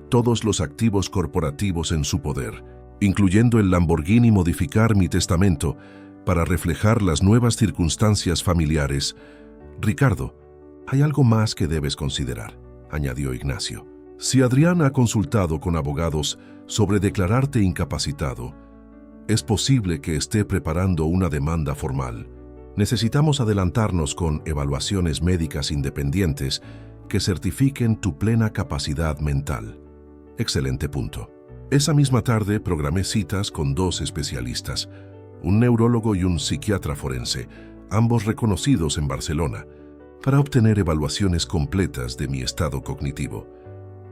todos los activos corporativos en su poder, incluyendo el Lamborghini, modificar mi testamento para reflejar las nuevas circunstancias familiares. Ricardo, hay algo más que debes considerar, añadió Ignacio. Si Adrián ha consultado con abogados sobre declararte incapacitado, es posible que esté preparando una demanda formal. Necesitamos adelantarnos con evaluaciones médicas independientes que certifiquen tu plena capacidad mental. Excelente punto. Esa misma tarde programé citas con 2 especialistas, un neurólogo y un psiquiatra forense, ambos reconocidos en Barcelona, para obtener evaluaciones completas de mi estado cognitivo.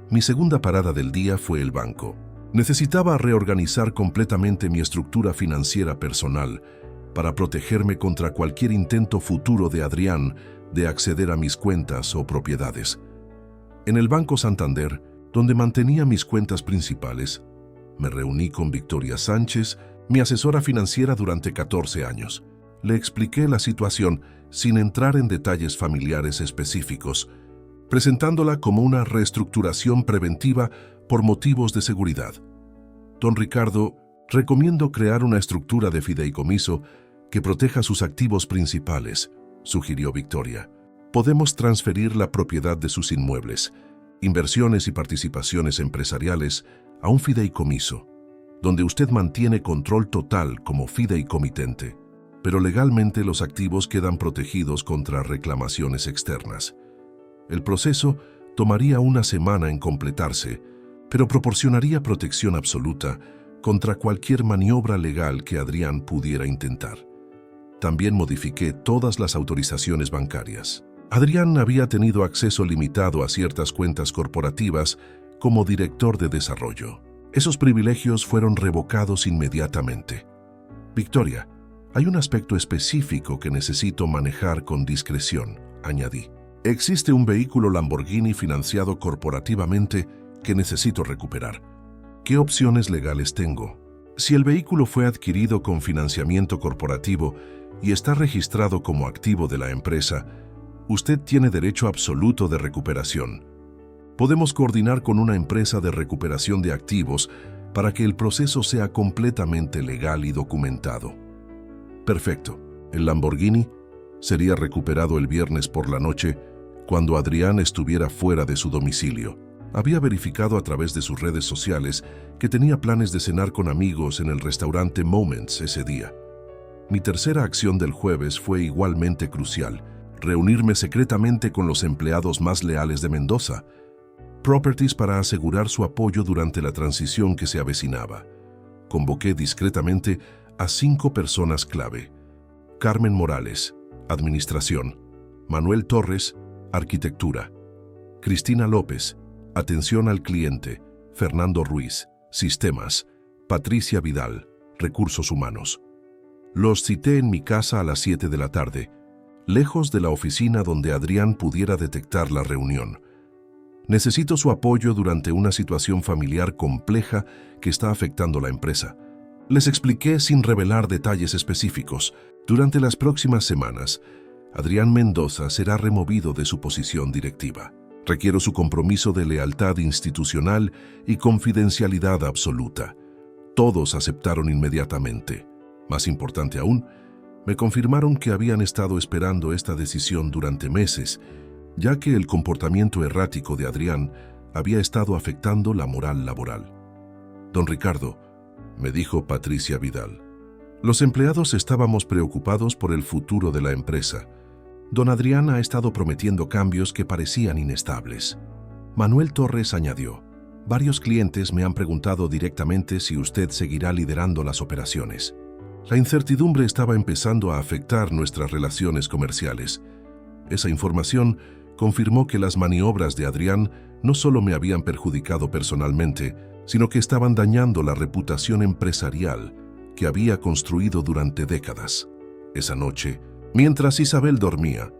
Mi segunda parada del día fue el banco. Necesitaba reorganizar completamente mi estructura financiera personal para protegerme contra cualquier intento futuro de Adrián de acceder a mis cuentas o propiedades. En el Banco Santander, donde mantenía mis cuentas principales, me reuní con Victoria Sánchez, mi asesora financiera durante 14 años. Le expliqué la situación sin entrar en detalles familiares específicos, presentándola como una reestructuración preventiva por motivos de seguridad. Don Ricardo, recomiendo crear una estructura de fideicomiso que proteja sus activos principales, sugirió Victoria. Podemos transferir la propiedad de sus inmuebles, inversiones y participaciones empresariales a un fideicomiso, donde usted mantiene control total como fideicomitente, pero legalmente los activos quedan protegidos contra reclamaciones externas. El proceso tomaría una semana en completarse, pero proporcionaría protección absoluta contra cualquier maniobra legal que Adrián pudiera intentar. También modifiqué todas las autorizaciones bancarias. Adrián había tenido acceso limitado a ciertas cuentas corporativas como director de desarrollo. Esos privilegios fueron revocados inmediatamente. Victoria, hay un aspecto específico que necesito manejar con discreción, añadí. Existe un vehículo Lamborghini financiado corporativamente que necesito recuperar. ¿Qué opciones legales tengo? Si el vehículo fue adquirido con financiamiento corporativo y está registrado como activo de la empresa, usted tiene derecho absoluto de recuperación. Podemos coordinar con una empresa de recuperación de activos para que el proceso sea completamente legal y documentado. Perfecto. El Lamborghini sería recuperado el viernes por la noche cuando Adrián estuviera fuera de su domicilio. Había verificado a través de sus redes sociales que tenía planes de cenar con amigos en el restaurante Moments ese día. Mi tercera acción del jueves fue igualmente crucial: reunirme secretamente con los empleados más leales de Mendoza Properties para asegurar su apoyo durante la transición que se avecinaba. Convoqué discretamente a 5 personas clave: Carmen Morales, Administración; Manuel Torres, Arquitectura; Cristina López, Atención al Cliente; Fernando Ruiz, Sistemas; Patricia Vidal, Recursos Humanos. Los cité en mi casa a las 7 de la tarde, lejos de la oficina donde Adrián pudiera detectar la reunión. Necesito su apoyo durante una situación familiar compleja que está afectando la empresa. Les expliqué sin revelar detalles específicos. Durante las próximas semanas, Adrián Mendoza será removido de su posición directiva. Requiero su compromiso de lealtad institucional y confidencialidad absoluta. Todos aceptaron inmediatamente. Más importante aún, me confirmaron que habían estado esperando esta decisión durante meses, ya que el comportamiento errático de Adrián había estado afectando la moral laboral. Don Ricardo, me dijo Patricia Vidal, los empleados estábamos preocupados por el futuro de la empresa. Don Adrián ha estado prometiendo cambios que parecían inestables. Manuel Torres añadió, varios clientes me han preguntado directamente si usted seguirá liderando las operaciones. La incertidumbre estaba empezando a afectar nuestras relaciones comerciales. Esa información confirmó que las maniobras de Adrián no solo me habían perjudicado personalmente, sino que estaban dañando la reputación empresarial que había construido durante décadas. Esa noche, mientras Isabel dormía,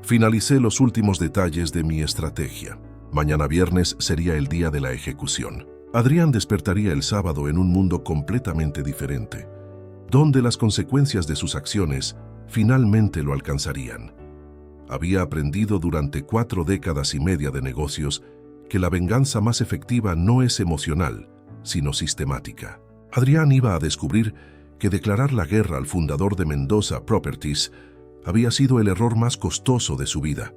finalicé los últimos detalles de mi estrategia. Mañana viernes sería el día de la ejecución. Adrián despertaría el sábado en un mundo completamente diferente, donde las consecuencias de sus acciones finalmente lo alcanzarían. Había aprendido durante 4 décadas y media de negocios que la venganza más efectiva no es emocional, sino sistemática. Adrián iba a descubrir que declarar la guerra al fundador de Mendoza Properties había sido el error más costoso de su vida.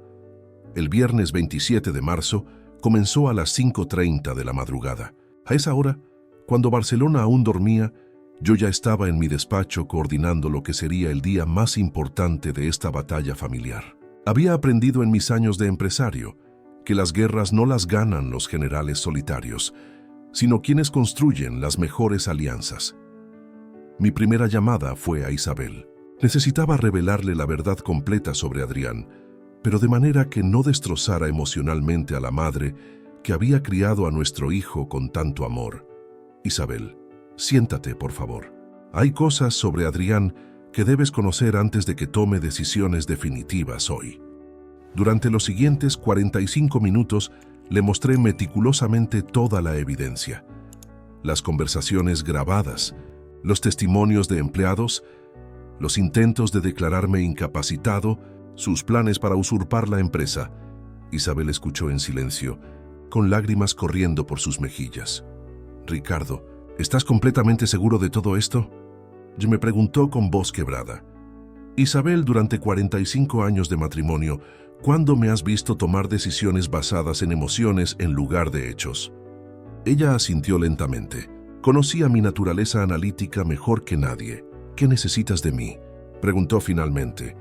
El viernes 27 de marzo comenzó a las 5:30 de la madrugada. A esa hora, cuando Barcelona aún dormía, yo ya estaba en mi despacho coordinando lo que sería el día más importante de esta batalla familiar. Había aprendido en mis años de empresario que las guerras no las ganan los generales solitarios, sino quienes construyen las mejores alianzas. Mi primera llamada fue a Isabel. Necesitaba revelarle la verdad completa sobre Adrián, pero de manera que no destrozara emocionalmente a la madre que había criado a nuestro hijo con tanto amor. Isabel, siéntate, por favor. Hay cosas sobre Adrián que debes conocer antes de que tome decisiones definitivas hoy. Durante los siguientes 45 minutos le mostré meticulosamente toda la evidencia. Las conversaciones grabadas, los testimonios de empleados, los intentos de declararme incapacitado, sus planes para usurpar la empresa. Isabel escuchó en silencio, con lágrimas corriendo por sus mejillas. Ricardo, ¿estás completamente seguro de todo esto? Me preguntó con voz quebrada. Isabel, durante 45 años de matrimonio, ¿cuándo me has visto tomar decisiones basadas en emociones en lugar de hechos? Ella asintió lentamente. Conocía mi naturaleza analítica mejor que nadie. ¿Qué necesitas de mí?, preguntó finalmente.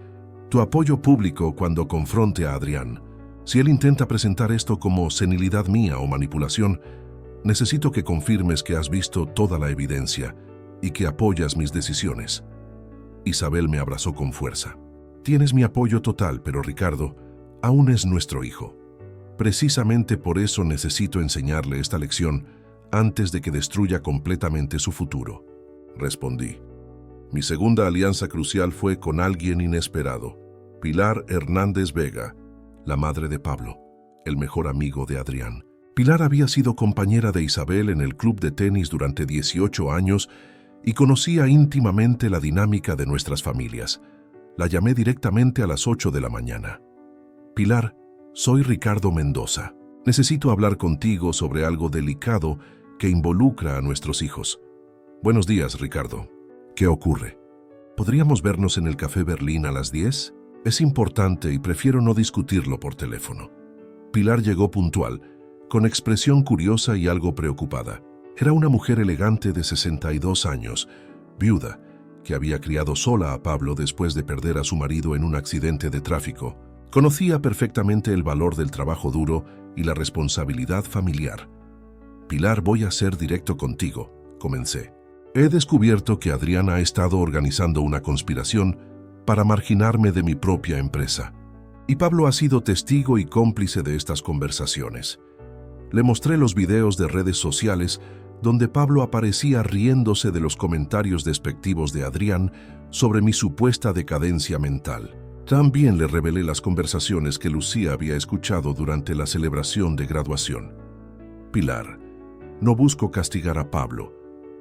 Tu apoyo público cuando confronte a Adrián. Si él intenta presentar esto como senilidad mía o manipulación, necesito que confirmes que has visto toda la evidencia y que apoyas mis decisiones. Isabel me abrazó con fuerza. Tienes mi apoyo total, pero Ricardo, aún es nuestro hijo. Precisamente por eso necesito enseñarle esta lección antes de que destruya completamente su futuro, respondí. Mi segunda alianza crucial fue con alguien inesperado, Pilar Hernández Vega, la madre de Pablo, el mejor amigo de Adrián. Pilar había sido compañera de Isabel en el club de tenis durante 18 años y conocía íntimamente la dinámica de nuestras familias. La llamé directamente a las 8 de la mañana. Pilar, soy Ricardo Mendoza. Necesito hablar contigo sobre algo delicado que involucra a nuestros hijos. Buenos días, Ricardo. ¿Qué ocurre? ¿Podríamos vernos en el Café Berlín a las 10? Es importante y prefiero no discutirlo por teléfono. Pilar llegó puntual, con expresión curiosa y algo preocupada. Era una mujer elegante de 62 años, viuda, que había criado sola a Pablo después de perder a su marido en un accidente de tráfico. Conocía perfectamente el valor del trabajo duro y la responsabilidad familiar. Pilar, voy a ser directo contigo, comencé. He descubierto que Adrián ha estado organizando una conspiración para marginarme de mi propia empresa. Y Pablo ha sido testigo y cómplice de estas conversaciones. Le mostré los videos de redes sociales donde Pablo aparecía riéndose de los comentarios despectivos de Adrián sobre mi supuesta decadencia mental. También le revelé las conversaciones que Lucía había escuchado durante la celebración de graduación. Pilar, no busco castigar a Pablo,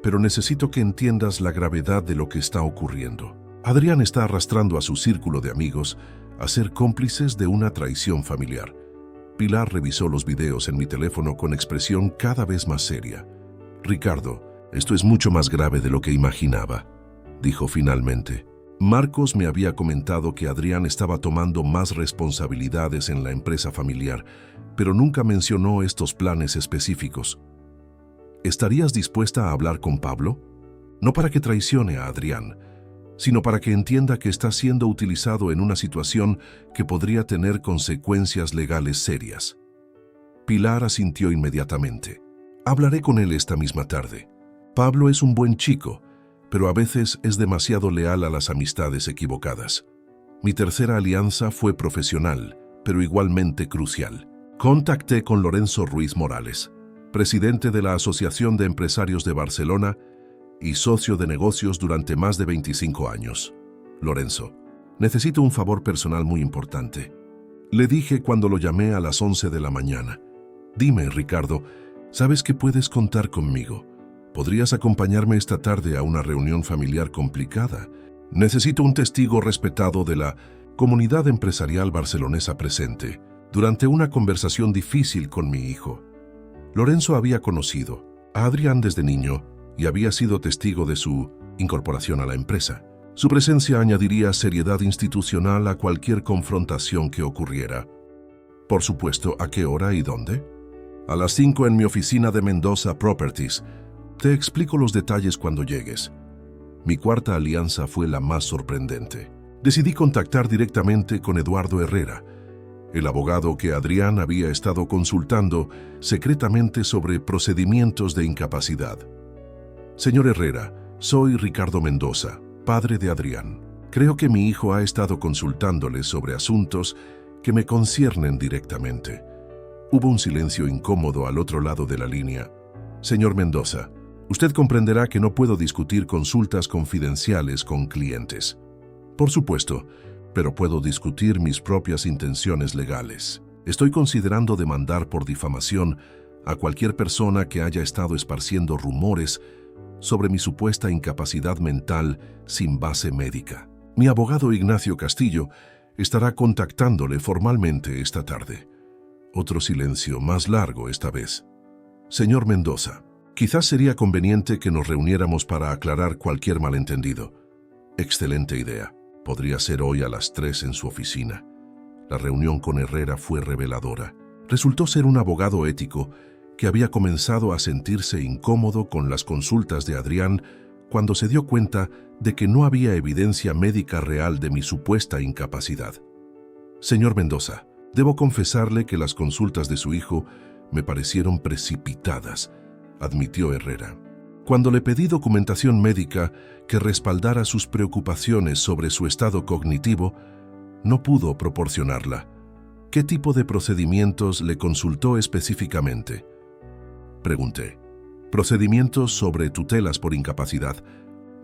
pero necesito que entiendas la gravedad de lo que está ocurriendo. Adrián está arrastrando a su círculo de amigos a ser cómplices de una traición familiar. Pilar revisó los videos en mi teléfono con expresión cada vez más seria. Ricardo, esto es mucho más grave de lo que imaginaba, dijo finalmente. Marcos me había comentado que Adrián estaba tomando más responsabilidades en la empresa familiar, pero nunca mencionó estos planes específicos. ¿Estarías dispuesta a hablar con Pablo? No para que traicione a Adrián, sino para que entienda que está siendo utilizado en una situación que podría tener consecuencias legales serias. Pilar asintió inmediatamente. Hablaré con él esta misma tarde. Pablo es un buen chico, pero a veces es demasiado leal a las amistades equivocadas. Mi tercera alianza fue profesional, pero igualmente crucial. Contacté con Lorenzo Ruiz Morales, presidente de la Asociación de Empresarios de Barcelona y socio de negocios durante más de 25 años. Lorenzo, necesito un favor personal muy importante. Le dije cuando lo llamé a las 11 de la mañana. Dime, Ricardo, sabes que puedes contar conmigo. ¿Podrías acompañarme esta tarde a una reunión familiar complicada? Necesito un testigo respetado de la comunidad empresarial barcelonesa presente durante una conversación difícil con mi hijo. Lorenzo había conocido a Adrián desde niño y había sido testigo de su incorporación a la empresa. Su presencia añadiría seriedad institucional a cualquier confrontación que ocurriera. Por supuesto, ¿a qué hora y dónde? A las 5 en mi oficina de Mendoza Properties. Te explico los detalles cuando llegues. Mi cuarta alianza fue la más sorprendente. Decidí contactar directamente con Eduardo Herrera, el abogado que Adrián había estado consultando secretamente sobre procedimientos de incapacidad. Señor Herrera, soy Ricardo Mendoza, padre de Adrián. Creo que mi hijo ha estado consultándole sobre asuntos que me conciernen directamente. Hubo un silencio incómodo al otro lado de la línea. Señor Mendoza, Usted comprenderá que no puedo discutir consultas confidenciales con clientes. Por supuesto, pero puedo discutir mis propias intenciones legales. Estoy considerando demandar por difamación a cualquier persona que haya estado esparciendo rumores sobre mi supuesta incapacidad mental sin base médica. Mi abogado Ignacio Castillo estará contactándole formalmente esta tarde. Otro silencio, más largo esta vez. Señor Mendoza, quizás sería conveniente que nos reuniéramos para aclarar cualquier malentendido. Excelente idea. Podría ser hoy a las 3 en su oficina. La reunión con Herrera fue reveladora. Resultó ser un abogado ético que había comenzado a sentirse incómodo con las consultas de Adrián cuando se dio cuenta de que no había evidencia médica real de mi supuesta incapacidad. Señor Mendoza, debo confesarle que las consultas de su hijo me parecieron precipitadas, admitió Herrera. Cuando le pedí documentación médica que respaldara sus preocupaciones sobre su estado cognitivo, no pudo proporcionarla. ¿Qué tipo de procedimientos le consultó específicamente?, pregunté. Procedimientos sobre tutelas por incapacidad,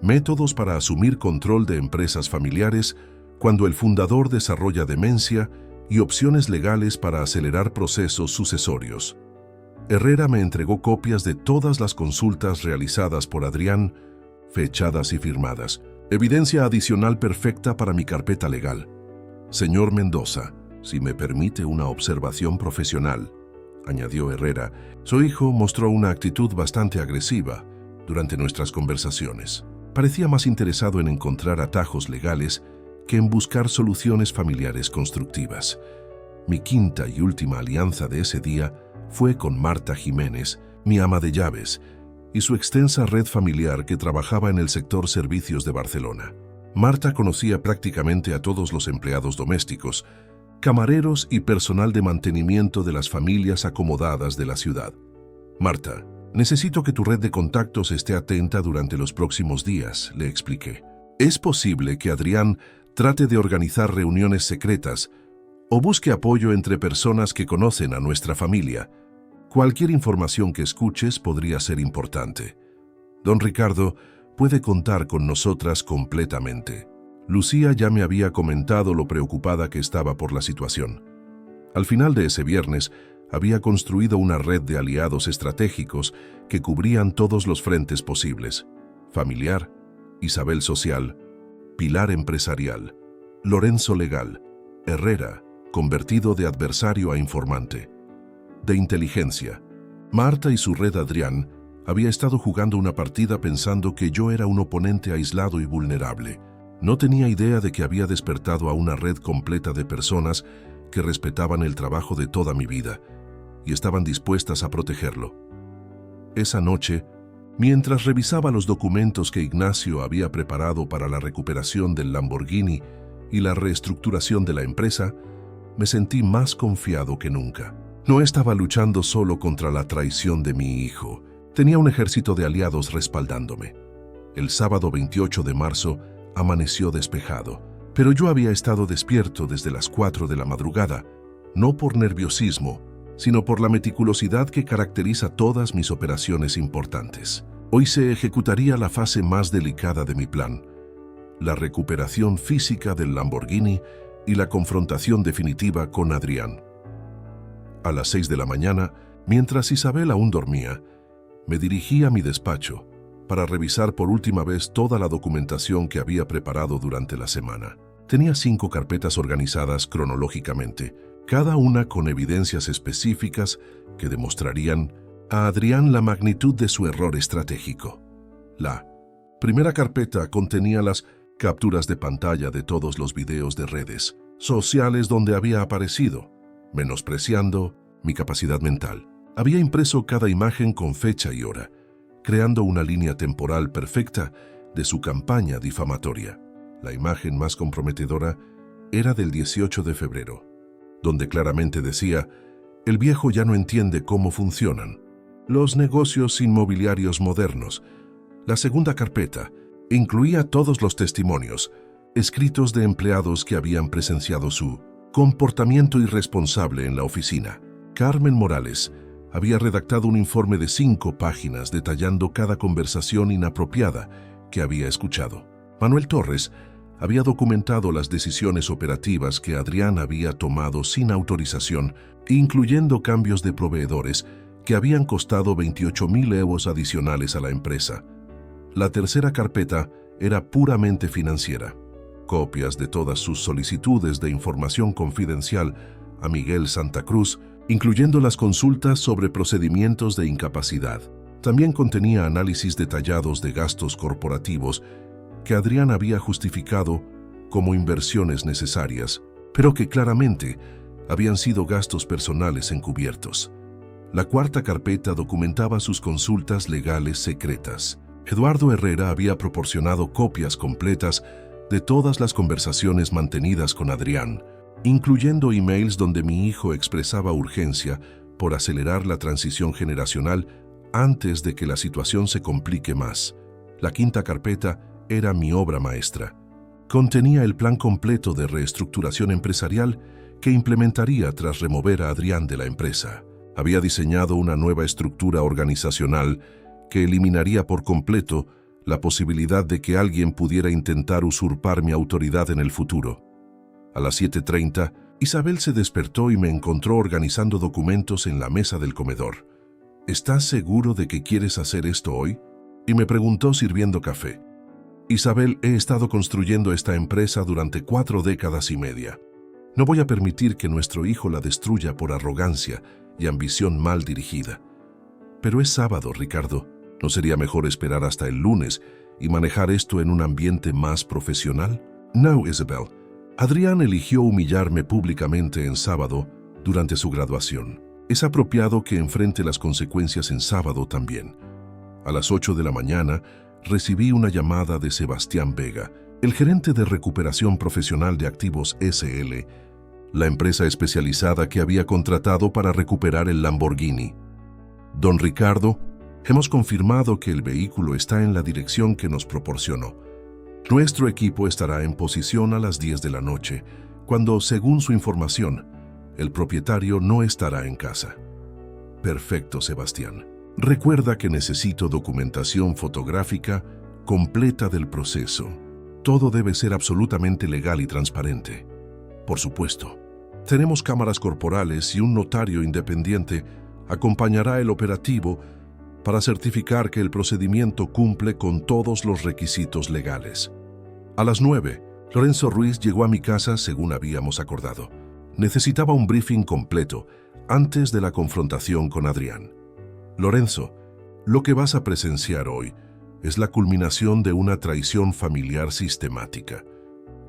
métodos para asumir control de empresas familiares cuando el fundador desarrolla demencia y opciones legales para acelerar procesos sucesorios. Herrera me entregó copias de todas las consultas realizadas por Adrián, fechadas y firmadas. Evidencia adicional perfecta para mi carpeta legal. Señor Mendoza, si me permite una observación profesional, añadió Herrera, su hijo mostró una actitud bastante agresiva durante nuestras conversaciones. Parecía más interesado en encontrar atajos legales que en buscar soluciones familiares constructivas. Mi quinta y última alianza de ese día fue con Marta Jiménez, mi ama de llaves, y su extensa red familiar que trabajaba en el sector servicios de Barcelona. Marta conocía prácticamente a todos los empleados domésticos, camareros y personal de mantenimiento de las familias acomodadas de la ciudad. Marta, necesito que tu red de contactos esté atenta durante los próximos días, le expliqué. Es posible que Adrián trate de organizar reuniones secretas o busque apoyo entre personas que conocen a nuestra familia. Cualquier información que escuches podría ser importante. Don Ricardo puede contar con nosotras completamente. Lucía ya me había comentado lo preocupada que estaba por la situación. Al final de ese viernes, había construido una red de aliados estratégicos que cubrían todos los frentes posibles: familiar, Isabel social, Pilar empresarial, Lorenzo legal, Herrera, convertido de adversario a informante. De inteligencia, Marta y su red Adrián había estado jugando una partida pensando que yo era un oponente aislado y vulnerable. No tenía idea de que había despertado a una red completa de personas que respetaban el trabajo de toda mi vida y estaban dispuestas a protegerlo. Esa noche, mientras revisaba los documentos que Ignacio había preparado para la recuperación del Lamborghini y la reestructuración de la empresa, me sentí más confiado que nunca. No estaba luchando solo contra la traición de mi hijo. Tenía un ejército de aliados respaldándome. El sábado 28 de marzo amaneció despejado, pero yo había estado despierto desde las 4 de la madrugada, no por nerviosismo, sino por la meticulosidad que caracteriza todas mis operaciones importantes. Hoy se ejecutaría la fase más delicada de mi plan: la recuperación física del Lamborghini y la confrontación definitiva con Adrián. A las 6 de la mañana, mientras Isabel aún dormía, me dirigí a mi despacho para revisar por última vez toda la documentación que había preparado durante la semana. Tenía 5 carpetas organizadas cronológicamente, cada una con evidencias específicas que demostrarían a Adrián la magnitud de su error estratégico. La primera carpeta contenía las capturas de pantalla de todos los videos de redes sociales donde había aparecido, menospreciando mi capacidad mental. Había impreso cada imagen con fecha y hora, creando una línea temporal perfecta de su campaña difamatoria. La imagen más comprometedora era del 18 de febrero, donde claramente decía: el viejo ya no entiende cómo funcionan los negocios inmobiliarios modernos. La segunda carpeta incluía todos los testimonios escritos de empleados que habían presenciado su comportamiento irresponsable en la oficina. Carmen Morales, había redactado un informe de 5 páginas detallando cada conversación inapropiada que había escuchado. Manuel Torres había documentado las decisiones operativas que Adrián había tomado sin autorización, incluyendo cambios de proveedores que habían costado 28.000 euros adicionales a la empresa. La tercera carpeta era puramente financiera. Copias de todas sus solicitudes de información confidencial a Miguel Santa Cruz, incluyendo las consultas sobre procedimientos de incapacidad. También contenía análisis detallados de gastos corporativos que Adrián había justificado como inversiones necesarias, pero que claramente habían sido gastos personales encubiertos. La cuarta carpeta documentaba sus consultas legales secretas. Eduardo Herrera había proporcionado copias completas de todas las conversaciones mantenidas con Adrián, incluyendo emails donde mi hijo expresaba urgencia por acelerar la transición generacional antes de que la situación se complique más. La quinta carpeta era mi obra maestra. Contenía el plan completo de reestructuración empresarial que implementaría tras remover a Adrián de la empresa. Había diseñado una nueva estructura organizacional que eliminaría por completo la posibilidad de que alguien pudiera intentar usurpar mi autoridad en el futuro. A las 7:30, Isabel se despertó y me encontró organizando documentos en la mesa del comedor. ¿Estás seguro de que quieres hacer esto hoy? Y me preguntó sirviendo café. Isabel, he estado construyendo esta empresa durante 4 décadas y media. No voy a permitir que nuestro hijo la destruya por arrogancia y ambición mal dirigida. Pero es sábado, Ricardo. ¿No sería mejor esperar hasta el lunes y manejar esto en un ambiente más profesional? No, Isabel. Adrián eligió humillarme públicamente en sábado durante su graduación. Es apropiado que enfrente las consecuencias en sábado también. A las 8 de la mañana recibí una llamada de Sebastián Vega, el gerente de recuperación profesional de activos SL, la empresa especializada que había contratado para recuperar el Lamborghini. Don Ricardo, hemos confirmado que el vehículo está en la dirección que nos proporcionó. Nuestro equipo estará en posición a las 10 de la noche, cuando, según su información, el propietario no estará en casa. Perfecto, Sebastián. Recuerda que necesito documentación fotográfica completa del proceso. Todo debe ser absolutamente legal y transparente. Por supuesto. Tenemos cámaras corporales y un notario independiente acompañará el operativo para certificar que el procedimiento cumple con todos los requisitos legales. A las 9, Lorenzo Ruiz llegó a mi casa según habíamos acordado. Necesitaba un briefing completo antes de la confrontación con Adrián. Lorenzo, lo que vas a presenciar hoy es la culminación de una traición familiar sistemática,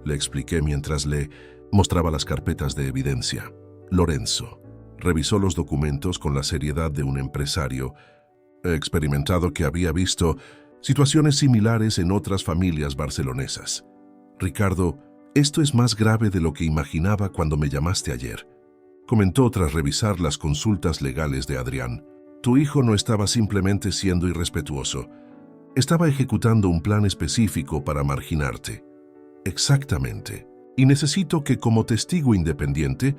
le expliqué mientras le mostraba las carpetas de evidencia. Lorenzo revisó los documentos con la seriedad de un empresario experimentado que había visto situaciones similares en otras familias barcelonesas. Ricardo, esto es más grave de lo que imaginaba cuando me llamaste ayer, comentó tras revisar las consultas legales de Adrián. Tu hijo no estaba simplemente siendo irrespetuoso, estaba ejecutando un plan específico para marginarte. Exactamente. Y necesito que como testigo independiente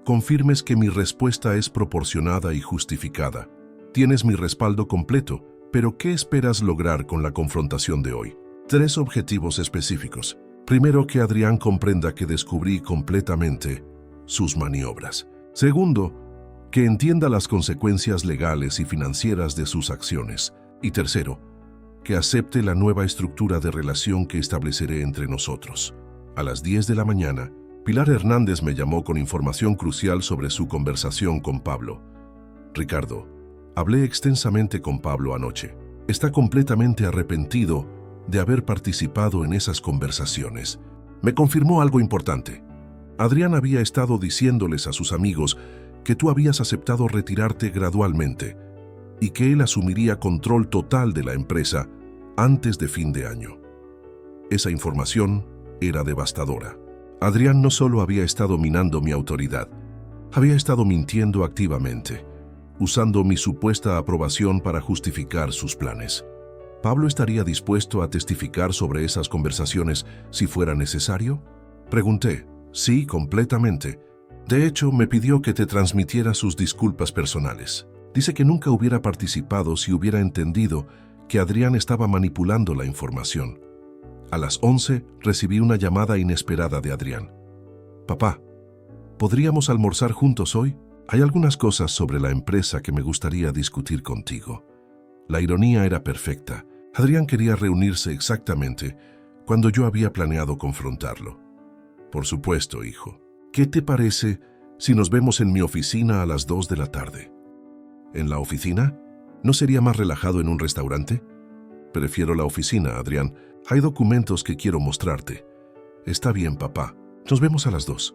confirmes que mi respuesta es proporcionada y justificada. Tienes mi respaldo completo, pero ¿qué esperas lograr con la confrontación de hoy? 3 objetivos específicos. Primero, que Adrián comprenda que descubrí completamente sus maniobras. Segundo, que entienda las consecuencias legales y financieras de sus acciones. Y tercero, que acepte la nueva estructura de relación que estableceré entre nosotros. A las 10 de la mañana, Pilar Hernández me llamó con información crucial sobre su conversación con Pablo. Ricardo, hablé extensamente con Pablo anoche. Está completamente arrepentido de haber participado en esas conversaciones. Me confirmó algo importante. Adrián había estado diciéndoles a sus amigos que tú habías aceptado retirarte gradualmente y que él asumiría control total de la empresa antes de fin de año. Esa información era devastadora. Adrián no solo había estado minando mi autoridad, había estado mintiendo activamente, usando mi supuesta aprobación para justificar sus planes. ¿Pablo estaría dispuesto a testificar sobre esas conversaciones si fuera necesario? Pregunté. Sí, completamente. De hecho, me pidió que te transmitiera sus disculpas personales. Dice que nunca hubiera participado si hubiera entendido que Adrián estaba manipulando la información. A las 11 recibí una llamada inesperada de Adrián. Papá, ¿podríamos almorzar juntos hoy? Hay algunas cosas sobre la empresa que me gustaría discutir contigo. La ironía era perfecta. Adrián quería reunirse exactamente cuando yo había planeado confrontarlo. Por supuesto, hijo. ¿Qué te parece si nos vemos en mi oficina a las 2 de la tarde? ¿En la oficina? ¿No sería más relajado en un restaurante? Prefiero la oficina, Adrián. Hay documentos que quiero mostrarte. Está bien, papá. Nos vemos a las 2.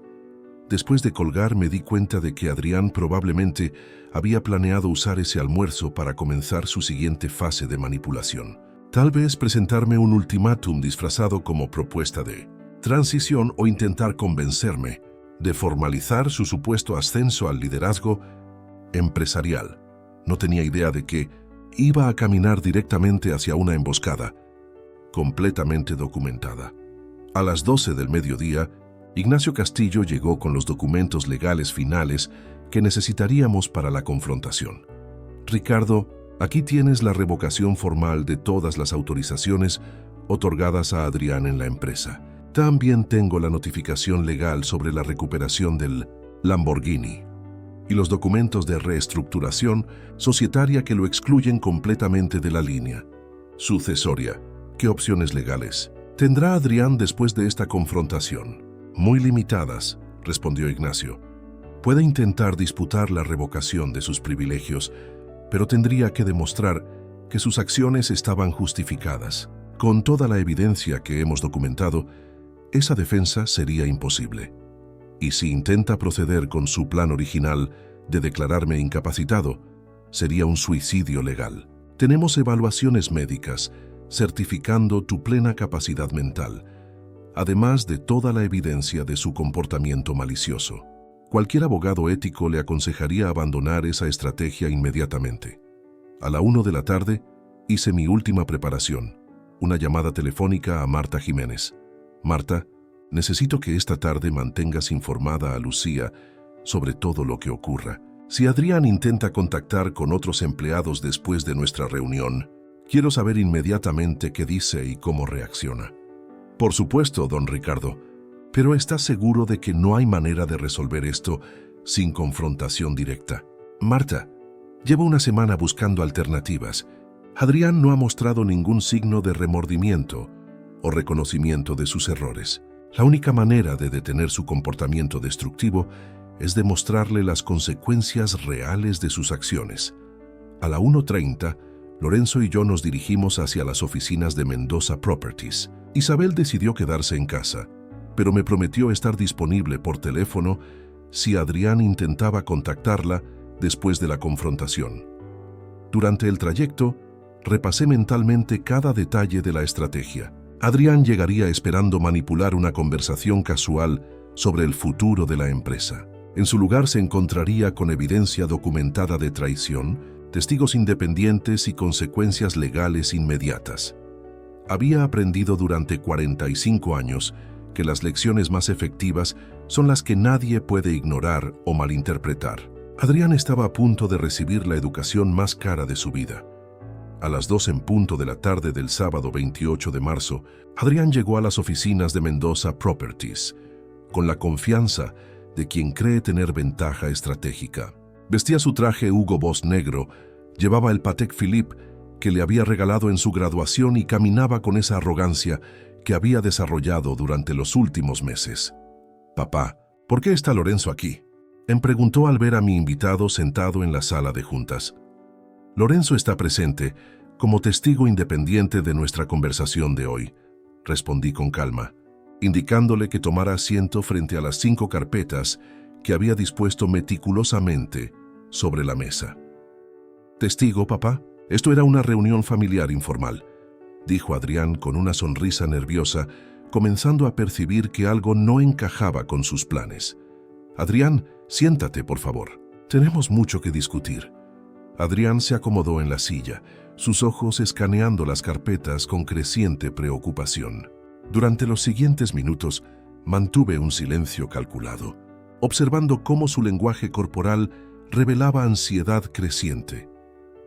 Después de colgar me di cuenta de que Adrián probablemente había planeado usar ese almuerzo para comenzar su siguiente fase de manipulación. Tal vez presentarme un ultimátum disfrazado como propuesta de transición o intentar convencerme de formalizar su supuesto ascenso al liderazgo empresarial. No tenía idea de que iba a caminar directamente hacia una emboscada, completamente documentada. A las 12 del mediodía, Ignacio Castillo llegó con los documentos legales finales que necesitaríamos para la confrontación. Ricardo, aquí tienes la revocación formal de todas las autorizaciones otorgadas a Adrián en la empresa. También tengo la notificación legal sobre la recuperación del Lamborghini y los documentos de reestructuración societaria que lo excluyen completamente de la línea sucesoria. ¿Qué opciones legales tendrá Adrián después de esta confrontación? Muy limitadas, respondió Ignacio. Puede intentar disputar la revocación de sus privilegios, pero tendría que demostrar que sus acciones estaban justificadas. Con toda la evidencia que hemos documentado, esa defensa sería imposible. Y si intenta proceder con su plan original de declararme incapacitado, sería un suicidio legal. Tenemos evaluaciones médicas certificando tu plena capacidad mental, además de toda la evidencia de su comportamiento malicioso. Cualquier abogado ético le aconsejaría abandonar esa estrategia inmediatamente. A la 1 de la tarde hice mi última preparación, una llamada telefónica a Marta Jiménez. Marta, necesito que esta tarde mantengas informada a Lucía sobre todo lo que ocurra. Si Adrián intenta contactar con otros empleados después de nuestra reunión, quiero saber inmediatamente qué dice y cómo reacciona. Por supuesto, don Ricardo, pero ¿estás seguro de que no hay manera de resolver esto sin confrontación directa? Marta, llevo una semana buscando alternativas. Adrián no ha mostrado ningún signo de remordimiento o reconocimiento de sus errores. La única manera de detener su comportamiento destructivo es demostrarle las consecuencias reales de sus acciones. A la 1:30, Lorenzo y yo nos dirigimos hacia las oficinas de Mendoza Properties. Isabel decidió quedarse en casa, pero me prometió estar disponible por teléfono si Adrián intentaba contactarla después de la confrontación. Durante el trayecto, repasé mentalmente cada detalle de la estrategia. Adrián llegaría esperando manipular una conversación casual sobre el futuro de la empresa. En su lugar se encontraría con evidencia documentada de traición, testigos independientes y consecuencias legales inmediatas. Había aprendido durante 45 años que las lecciones más efectivas son las que nadie puede ignorar o malinterpretar. Adrián estaba a punto de recibir la educación más cara de su vida. A las 2 en punto de la tarde del sábado 28 de marzo, Adrián llegó a las oficinas de Mendoza Properties, con la confianza de quien cree tener ventaja estratégica. Vestía su traje Hugo Boss negro, llevaba el Patek Philippe que le había regalado en su graduación y caminaba con esa arrogancia que había desarrollado durante los últimos meses. «Papá, ¿por qué está Lorenzo aquí?», me preguntó al ver a mi invitado sentado en la sala de juntas. «Lorenzo está presente como testigo independiente de nuestra conversación de hoy», respondí con calma, indicándole que tomara asiento frente a las 5 carpetas que había dispuesto meticulosamente sobre la mesa. «¿Testigo, papá? Esto era una reunión familiar informal», dijo Adrián con una sonrisa nerviosa, comenzando a percibir que algo no encajaba con sus planes. «Adrián, siéntate, por favor. Tenemos mucho que discutir». Adrián se acomodó en la silla, sus ojos escaneando las carpetas con creciente preocupación. Durante los siguientes minutos mantuve un silencio calculado, observando cómo su lenguaje corporal revelaba ansiedad creciente.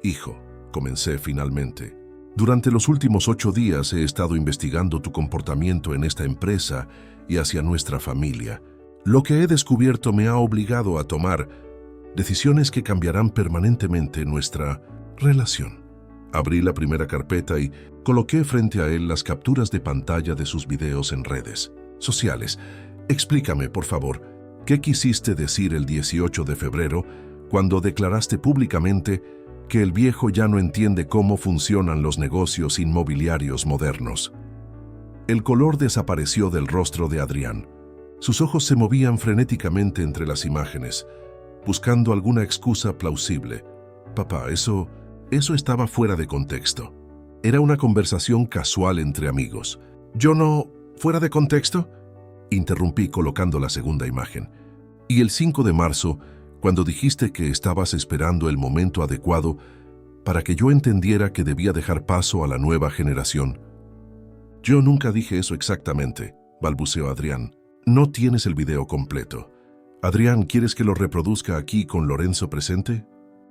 Hijo, comencé finalmente. Durante los últimos 8 días he estado investigando tu comportamiento en esta empresa y hacia nuestra familia. Lo que he descubierto me ha obligado a tomar decisiones que cambiarán permanentemente nuestra relación. Abrí la primera carpeta y coloqué frente a él las capturas de pantalla de sus videos en redes sociales. Explícame, por favor, ¿qué quisiste decir el 18 de febrero cuando declaraste públicamente que el viejo ya no entiende cómo funcionan los negocios inmobiliarios modernos? El color desapareció del rostro de Adrián. Sus ojos se movían frenéticamente entre las imágenes, buscando alguna excusa plausible. Papá, eso estaba fuera de contexto. Era una conversación casual entre amigos. ¿Yo no... fuera de contexto? Interrumpí colocando la segunda imagen. Y el 5 de marzo, cuando dijiste que estabas esperando el momento adecuado para que yo entendiera que debía dejar paso a la nueva generación. Yo nunca dije eso exactamente, balbuceó Adrián. No tienes el video completo. Adrián, ¿quieres que lo reproduzca aquí con Lorenzo presente?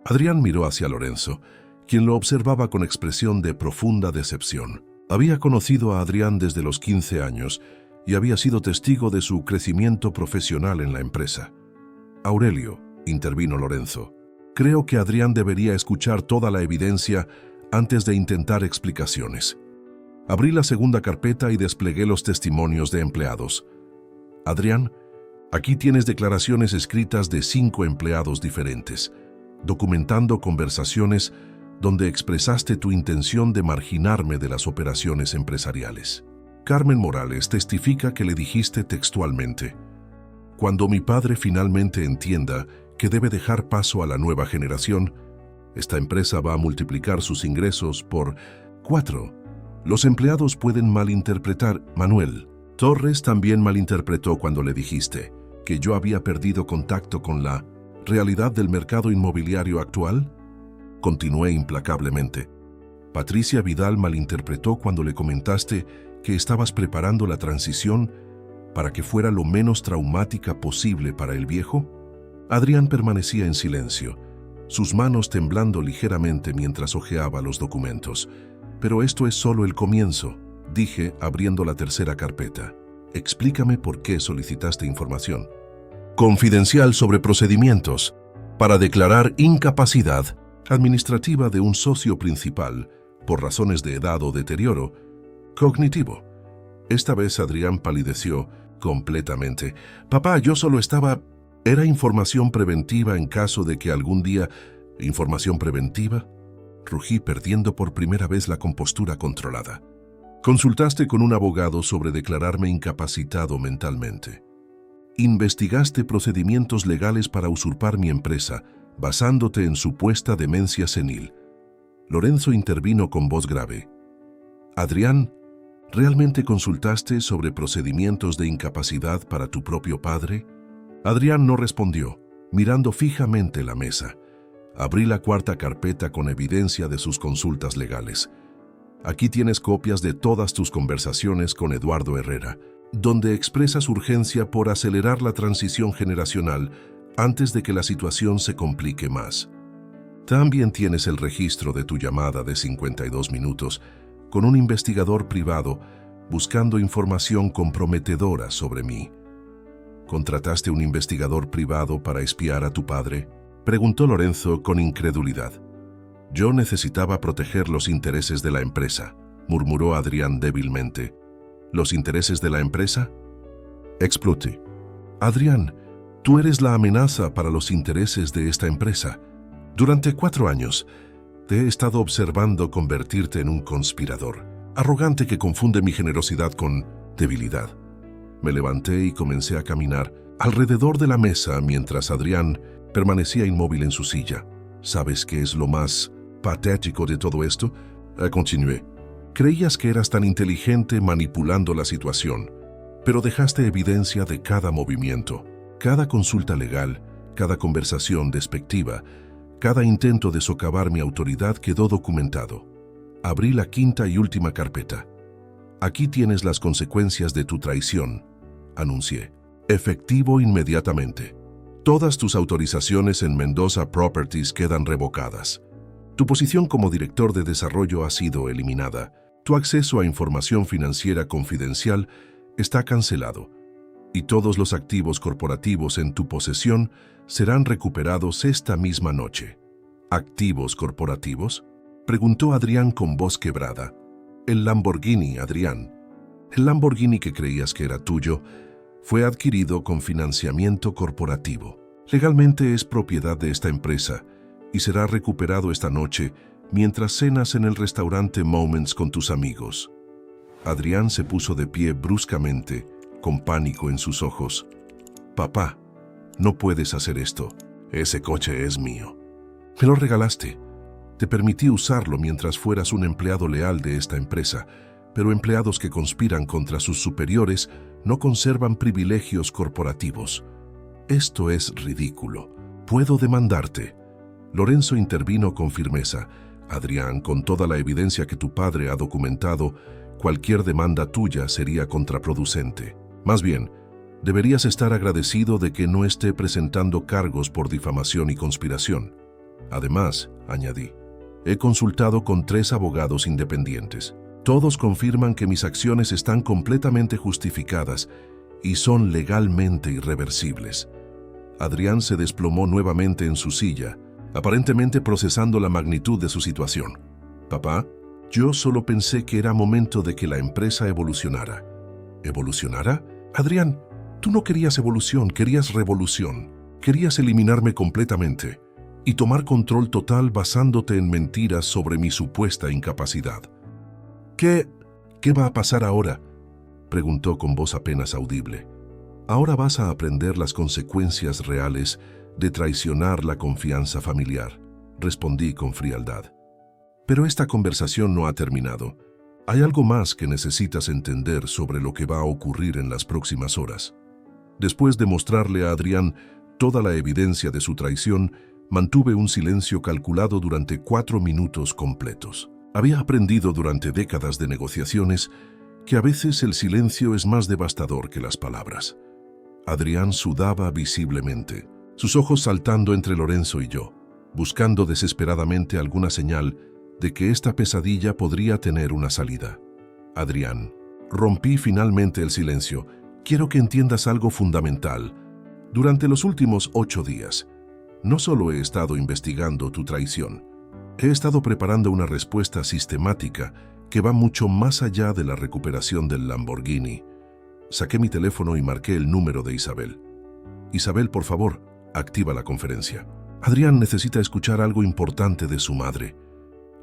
Adrián miró hacia Lorenzo, quien lo observaba con expresión de profunda decepción. Había conocido a Adrián desde los 15 años y había sido testigo de su crecimiento profesional en la empresa. Aurelio, intervino Lorenzo, creo que Adrián debería escuchar toda la evidencia antes de intentar explicaciones. Abrí la segunda carpeta y desplegué los testimonios de empleados. Adrián, aquí tienes declaraciones escritas de 5 empleados diferentes, documentando conversaciones donde expresaste tu intención de marginarme de las operaciones empresariales. Carmen Morales testifica que le dijiste textualmente: cuando mi padre finalmente entienda que debe dejar paso a la nueva generación, esta empresa va a multiplicar sus ingresos por 4. Los empleados pueden malinterpretar. Manuel Torres también malinterpretó cuando le dijiste que yo había perdido contacto con la realidad del mercado inmobiliario actual. Continué implacablemente. Patricia Vidal malinterpretó cuando le comentaste que estabas preparando la transición para que fuera lo menos traumática posible para el viejo. Adrián permanecía en silencio, sus manos temblando ligeramente mientras hojeaba los documentos. Pero esto es solo el comienzo, dije abriendo la tercera carpeta. Explícame por qué solicitaste información confidencial sobre procedimientos para declarar incapacidad administrativa de un socio principal por razones de edad o deterioro cognitivo. Esta vez Adrián palideció completamente. Papá, yo solo estaba... ¿Era información preventiva en caso de que algún día... ¿Información preventiva? Rugí, perdiendo por primera vez la compostura controlada. Consultaste con un abogado sobre declararme incapacitado mentalmente. Investigaste procedimientos legales para usurpar mi empresa, basándote en supuesta demencia senil. Lorenzo intervino con voz grave. Adrián, ¿realmente consultaste sobre procedimientos de incapacidad para tu propio padre? Adrián no respondió, mirando fijamente la mesa. Abrí la cuarta carpeta con evidencia de sus consultas legales. Aquí tienes copias de todas tus conversaciones con Eduardo Herrera, donde expresas urgencia por acelerar la transición generacional antes de que la situación se complique más. También tienes el registro de tu llamada de 52 minutos con un investigador privado buscando información comprometedora sobre mí. ¿Contrataste un investigador privado para espiar a tu padre?, preguntó Lorenzo con incredulidad. Yo necesitaba proteger los intereses de la empresa, murmuró Adrián débilmente. ¿Los intereses de la empresa? Exploté. Adrián, tú eres la amenaza para los intereses de esta empresa. Durante 4 años te he estado observando convertirte en un conspirador, arrogante que confunde mi generosidad con debilidad. Me levanté y comencé a caminar alrededor de la mesa mientras Adrián permanecía inmóvil en su silla. ¿Sabes qué es lo más patético de todo esto? Continué. Creías que eras tan inteligente manipulando la situación, pero dejaste evidencia de cada movimiento, cada consulta legal, cada conversación despectiva, cada intento de socavar mi autoridad quedó documentado. Abrí la quinta y última carpeta. Aquí tienes las consecuencias de tu traición, anuncié. Efectivo inmediatamente. Todas tus autorizaciones en Mendoza Properties quedan revocadas. Tu posición como director de desarrollo ha sido eliminada. Tu acceso a información financiera confidencial está cancelado. Y todos los activos corporativos en tu posesión serán recuperados esta misma noche. ¿Activos corporativos?, preguntó Adrián con voz quebrada. El Lamborghini, Adrián. El Lamborghini que creías que era tuyo fue adquirido con financiamiento corporativo. Legalmente es propiedad de esta empresa y será recuperado esta noche mientras cenas en el restaurante Moments con tus amigos. Adrián se puso de pie bruscamente, con pánico en sus ojos. Papá, no puedes hacer esto. Ese coche es mío. Me lo regalaste. Te permití usarlo mientras fueras un empleado leal de esta empresa, pero empleados que conspiran contra sus superiores no conservan privilegios corporativos. Esto es ridículo. Puedo demandarte. Lorenzo intervino con firmeza. Adrián, con toda la evidencia que tu padre ha documentado, cualquier demanda tuya sería contraproducente. Más bien, deberías estar agradecido de que no esté presentando cargos por difamación y conspiración. Además, añadí, he consultado con 3 abogados independientes. Todos confirman que mis acciones están completamente justificadas y son legalmente irreversibles. Adrián se desplomó nuevamente en su silla, aparentemente procesando la magnitud de su situación. Papá, yo solo pensé que era momento de que la empresa evolucionara. ¿Evolucionara? Adrián, tú no querías evolución, querías revolución. Querías eliminarme completamente y tomar control total basándote en mentiras sobre mi supuesta incapacidad. ¿Qué va a pasar ahora?, preguntó con voz apenas audible. Ahora vas a aprender las consecuencias reales de traicionar la confianza familiar, respondí con frialdad. Pero esta conversación no ha terminado. Hay algo más que necesitas entender sobre lo que va a ocurrir en las próximas horas. Después de mostrarle a Adrián toda la evidencia de su traición, mantuve un silencio calculado durante 4 minutos completos. Había aprendido durante décadas de negociaciones que a veces el silencio es más devastador que las palabras. Adrián sudaba visiblemente, sus ojos saltando entre Lorenzo y yo, buscando desesperadamente alguna señal de que esta pesadilla podría tener una salida. Adrián, rompí finalmente el silencio. Quiero que entiendas algo fundamental. Durante los últimos 8 días, no solo he estado investigando tu traición, he estado preparando una respuesta sistemática que va mucho más allá de la recuperación del Lamborghini. Saqué mi teléfono y marqué el número de Isabel. Isabel, por favor, activa la conferencia. Adrián necesita escuchar algo importante de su madre.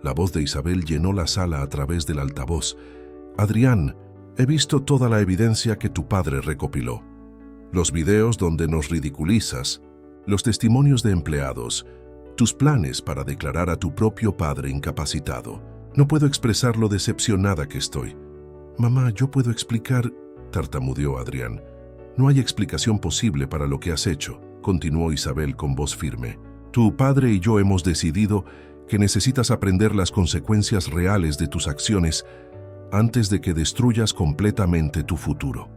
La voz de Isabel llenó la sala a través del altavoz. Adrián, he visto toda la evidencia que tu padre recopiló. Los videos donde nos ridiculizas, los testimonios de empleados, tus planes para declarar a tu propio padre incapacitado. No puedo expresar lo decepcionada que estoy. Mamá, yo puedo explicar, tartamudeó Adrián. No hay explicación posible para lo que has hecho, continuó Isabel con voz firme. Tu padre y yo hemos decidido que necesitas aprender las consecuencias reales de tus acciones antes de que destruyas completamente tu futuro.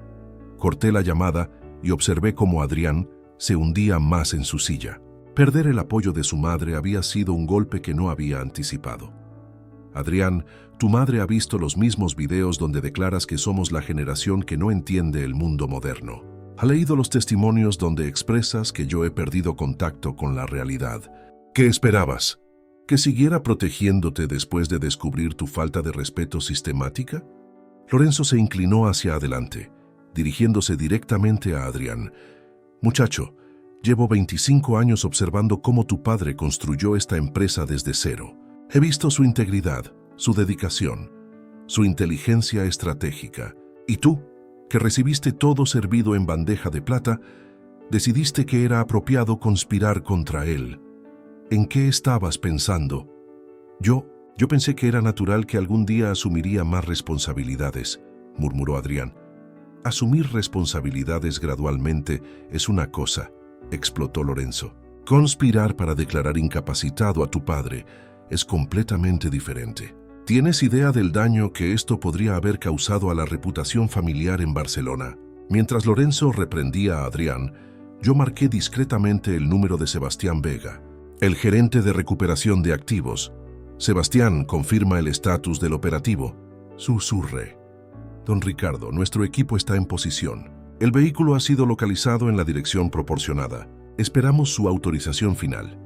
Corté la llamada y observé cómo Adrián se hundía más en su silla. Perder el apoyo de su madre había sido un golpe que no había anticipado. Adrián, tu madre ha visto los mismos videos donde declaras que somos la generación que no entiende el mundo moderno. Ha leído los testimonios donde expresas que yo he perdido contacto con la realidad. ¿Qué esperabas? ¿Que siguiera protegiéndote después de descubrir tu falta de respeto sistemática? Lorenzo se inclinó hacia adelante, dirigiéndose directamente a Adrián. Muchacho, llevo 25 años observando cómo tu padre construyó esta empresa desde cero. He visto su integridad, su dedicación, su inteligencia estratégica. Y tú, que recibiste todo servido en bandeja de plata, decidiste que era apropiado conspirar contra él. ¿En qué estabas pensando? Yo pensé que era natural que algún día asumiría más responsabilidades, murmuró Adrián. Asumir responsabilidades gradualmente es una cosa, explotó Lorenzo. Conspirar para declarar incapacitado a tu padre es completamente diferente. ¿Tienes idea del daño que esto podría haber causado a la reputación familiar en Barcelona? Mientras Lorenzo reprendía a Adrián, Yo marqué discretamente el número de Sebastián Vega, el gerente de recuperación de activos. Sebastián, confirma el estatus del operativo. Susurré. Don Ricardo, nuestro equipo está en posición. El vehículo ha sido localizado en la dirección proporcionada. Esperamos su autorización final.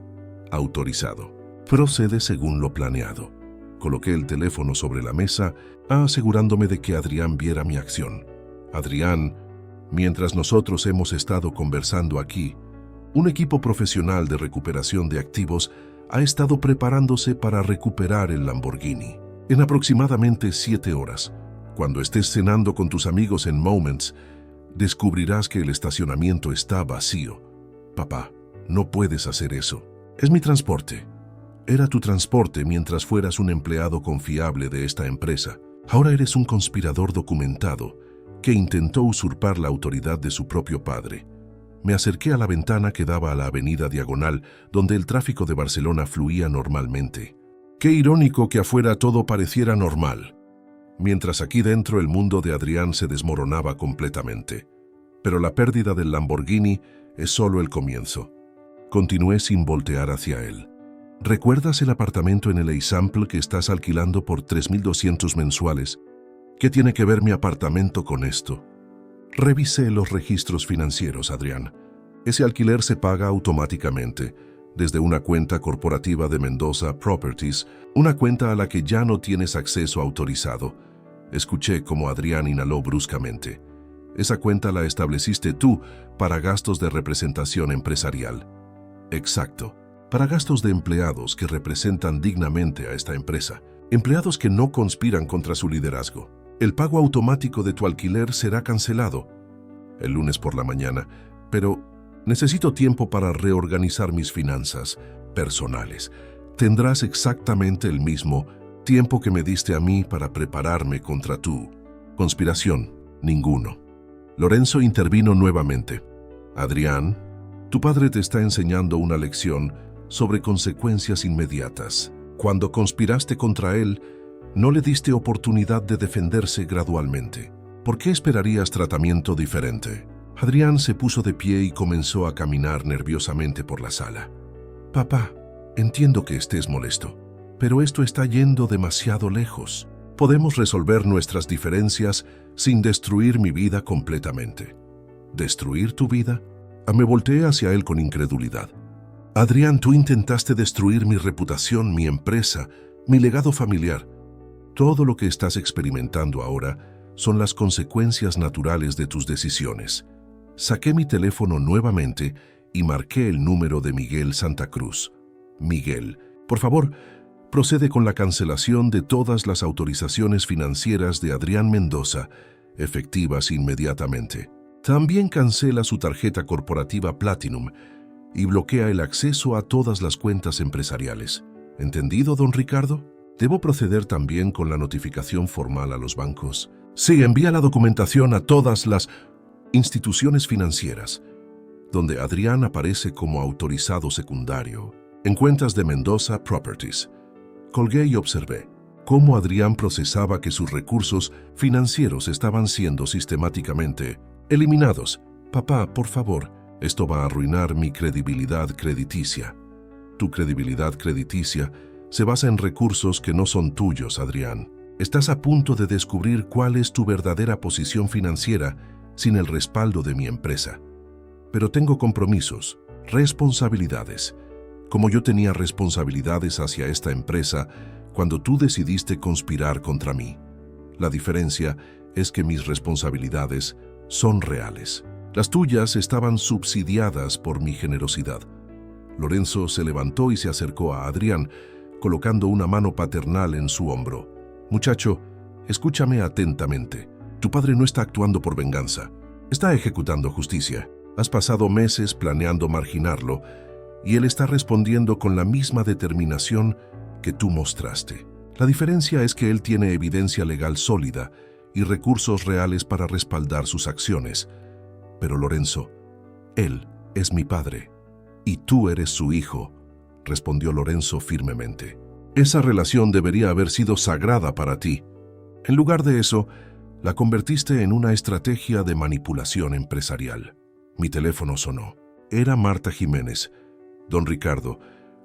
Autorizado. Procede según lo planeado. Coloqué el teléfono sobre la mesa, asegurándome de que Adrián viera mi acción. Adrián, mientras nosotros hemos estado conversando aquí, un equipo profesional de recuperación de activos ha estado preparándose para recuperar el Lamborghini. En aproximadamente 7 horas, cuando estés cenando con tus amigos en Moments, descubrirás que el estacionamiento está vacío. Papá, no puedes hacer eso. Es mi transporte. Era tu transporte mientras fueras un empleado confiable de esta empresa. Ahora eres un conspirador documentado que intentó usurpar la autoridad de su propio padre. Me acerqué a la ventana que daba a la avenida Diagonal, donde el tráfico de Barcelona fluía normalmente. Qué irónico que afuera todo pareciera normal, mientras aquí dentro el mundo de Adrián se desmoronaba completamente. Pero la pérdida del Lamborghini es solo el comienzo. Continué sin voltear hacia él. ¿Recuerdas el apartamento en el Eixample que estás alquilando por 3.200 mensuales? ¿Qué tiene que ver mi apartamento con esto? Revisé los registros financieros, Adrián. Ese alquiler se paga automáticamente, desde una cuenta corporativa de Mendoza Properties, una cuenta a la que ya no tienes acceso autorizado. Escuché cómo Adrián inhaló bruscamente. Esa cuenta la estableciste tú para gastos de representación empresarial. Exacto, para gastos de empleados que representan dignamente a esta empresa, empleados que no conspiran contra su liderazgo. El pago automático de tu alquiler será cancelado el lunes por la mañana, pero necesito tiempo para reorganizar mis finanzas personales. Tendrás exactamente el mismo tiempo que me diste a mí para prepararme contra tu conspiración. Ninguno. Lorenzo intervino nuevamente. Adrián, tu padre te está enseñando una lección sobre consecuencias inmediatas. Cuando conspiraste contra él, no le diste oportunidad de defenderse gradualmente. ¿Por qué esperarías tratamiento diferente? Adrián se puso de pie y comenzó a caminar nerviosamente por la sala. Papá, entiendo que estés molesto, pero esto está yendo demasiado lejos. Podemos resolver nuestras diferencias sin destruir mi vida completamente. ¿Destruir tu vida? Me volteé hacia él con incredulidad. Adrián, tú intentaste destruir mi reputación, mi empresa, mi legado familiar. Todo lo que estás experimentando ahora son las consecuencias naturales de tus decisiones. Saqué mi teléfono nuevamente y marqué el número de Miguel Santa Cruz. Miguel, por favor, procede con la cancelación de todas las autorizaciones financieras de Adrián Mendoza, efectivas inmediatamente. También cancela su tarjeta corporativa Platinum y bloquea el acceso a todas las cuentas empresariales. ¿Entendido, don Ricardo? ¿Debo proceder también con la notificación formal a los bancos? Sí, envía la documentación a todas las instituciones financieras, donde Adrián aparece como autorizado secundario, en cuentas de Mendoza Properties. Colgué y observé cómo Adrián procesaba que sus recursos financieros estaban siendo sistemáticamente eliminados. Papá, por favor, esto va a arruinar mi credibilidad crediticia. Tu credibilidad crediticia se basa en recursos que no son tuyos, Adrián. Estás a punto de descubrir cuál es tu verdadera posición financiera sin el respaldo de mi empresa. Pero tengo compromisos, responsabilidades, como yo tenía responsabilidades hacia esta empresa cuando tú decidiste conspirar contra mí. La diferencia es que mis responsabilidades son reales. Las tuyas estaban subsidiadas por mi generosidad. Lorenzo se levantó y se acercó a Adrián, colocando una mano paternal en su hombro. Muchacho, escúchame atentamente. Tu padre no está actuando por venganza. Está ejecutando justicia. Has pasado meses planeando marginarlo y él está respondiendo con la misma determinación que tú mostraste. La diferencia es que él tiene evidencia legal sólida y recursos reales para respaldar sus acciones. Pero Lorenzo, él es mi padre y tú eres su hijo, respondió Lorenzo firmemente. Esa relación debería haber sido sagrada para ti. En lugar de eso, la convertiste en una estrategia de manipulación empresarial. Mi teléfono sonó. Era Marta Jiménez. Don Ricardo,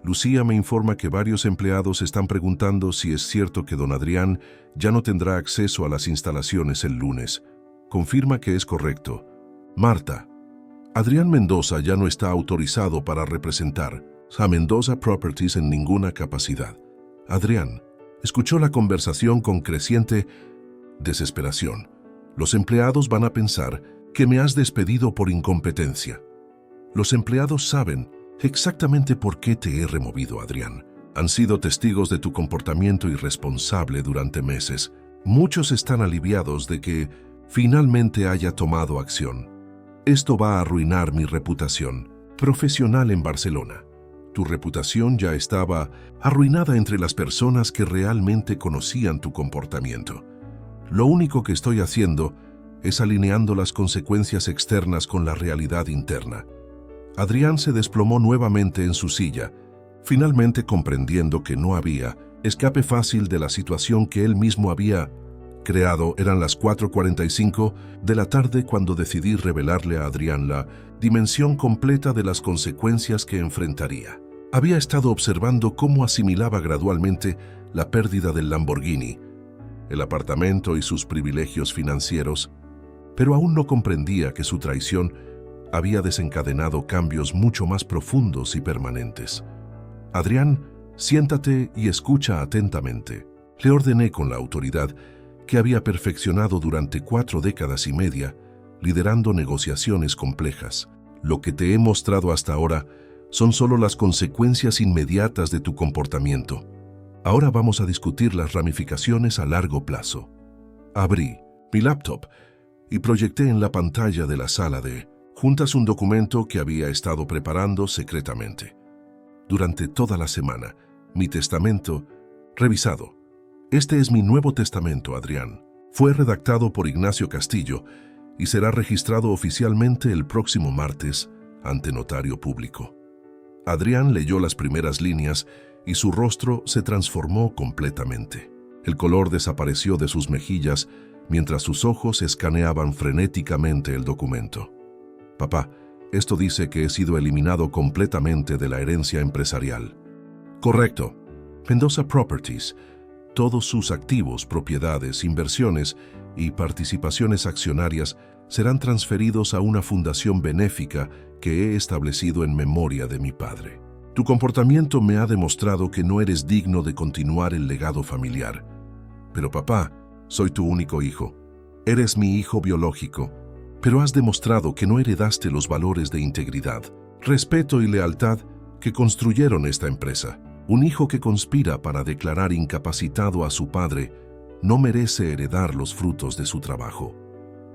Lucía me informa que varios empleados están preguntando si es cierto que don Adrián ya no tendrá acceso a las instalaciones el lunes. Confirma que es correcto. Marta, Adrián Mendoza ya no está autorizado para representar a Mendoza Properties en ninguna capacidad. Adrián escuchó la conversación con creciente desesperación. Los empleados van a pensar que me has despedido por incompetencia. Los empleados saben exactamente por qué te he removido, Adrián. Han sido testigos de tu comportamiento irresponsable durante meses. Muchos están aliviados de que finalmente haya tomado acción. Esto va a arruinar mi reputación profesional en Barcelona. Tu reputación ya estaba arruinada entre las personas que realmente conocían tu comportamiento. Lo único que estoy haciendo es alineando las consecuencias externas con la realidad interna. Adrián se desplomó nuevamente en su silla, finalmente comprendiendo que no había escape fácil de la situación que él mismo había creado. Eran las 4:45 de la tarde cuando decidí revelarle a Adrián la dimensión completa de las consecuencias que enfrentaría. Había estado observando cómo asimilaba gradualmente la pérdida del Lamborghini, el apartamento y sus privilegios financieros, pero aún no comprendía que su traición había desencadenado cambios mucho más profundos y permanentes. Adrián, siéntate y escucha atentamente. Le ordené con la autoridad que había perfeccionado durante 4 décadas y media, liderando negociaciones complejas. Lo que te he mostrado hasta ahora son solo las consecuencias inmediatas de tu comportamiento. Ahora vamos a discutir las ramificaciones a largo plazo. Abrí mi laptop y proyecté en la pantalla de la sala de juntas un documento que había estado preparando secretamente. Durante toda la semana, mi testamento, revisado. Este es mi nuevo testamento, Adrián. Fue redactado por Ignacio Castillo y será registrado oficialmente el próximo martes ante notario público. Adrián leyó las primeras líneas y su rostro se transformó completamente. El color desapareció de sus mejillas mientras sus ojos escaneaban frenéticamente el documento. Papá, esto dice que he sido eliminado completamente de la herencia empresarial. Correcto. Mendoza Properties, todos sus activos, propiedades, inversiones y participaciones accionarias serán transferidos a una fundación benéfica que he establecido en memoria de mi padre. Tu comportamiento me ha demostrado que no eres digno de continuar el legado familiar. Pero papá, soy tu único hijo. Eres mi hijo biológico, pero has demostrado que no heredaste los valores de integridad, respeto y lealtad que construyeron esta empresa. Un hijo que conspira para declarar incapacitado a su padre no merece heredar los frutos de su trabajo.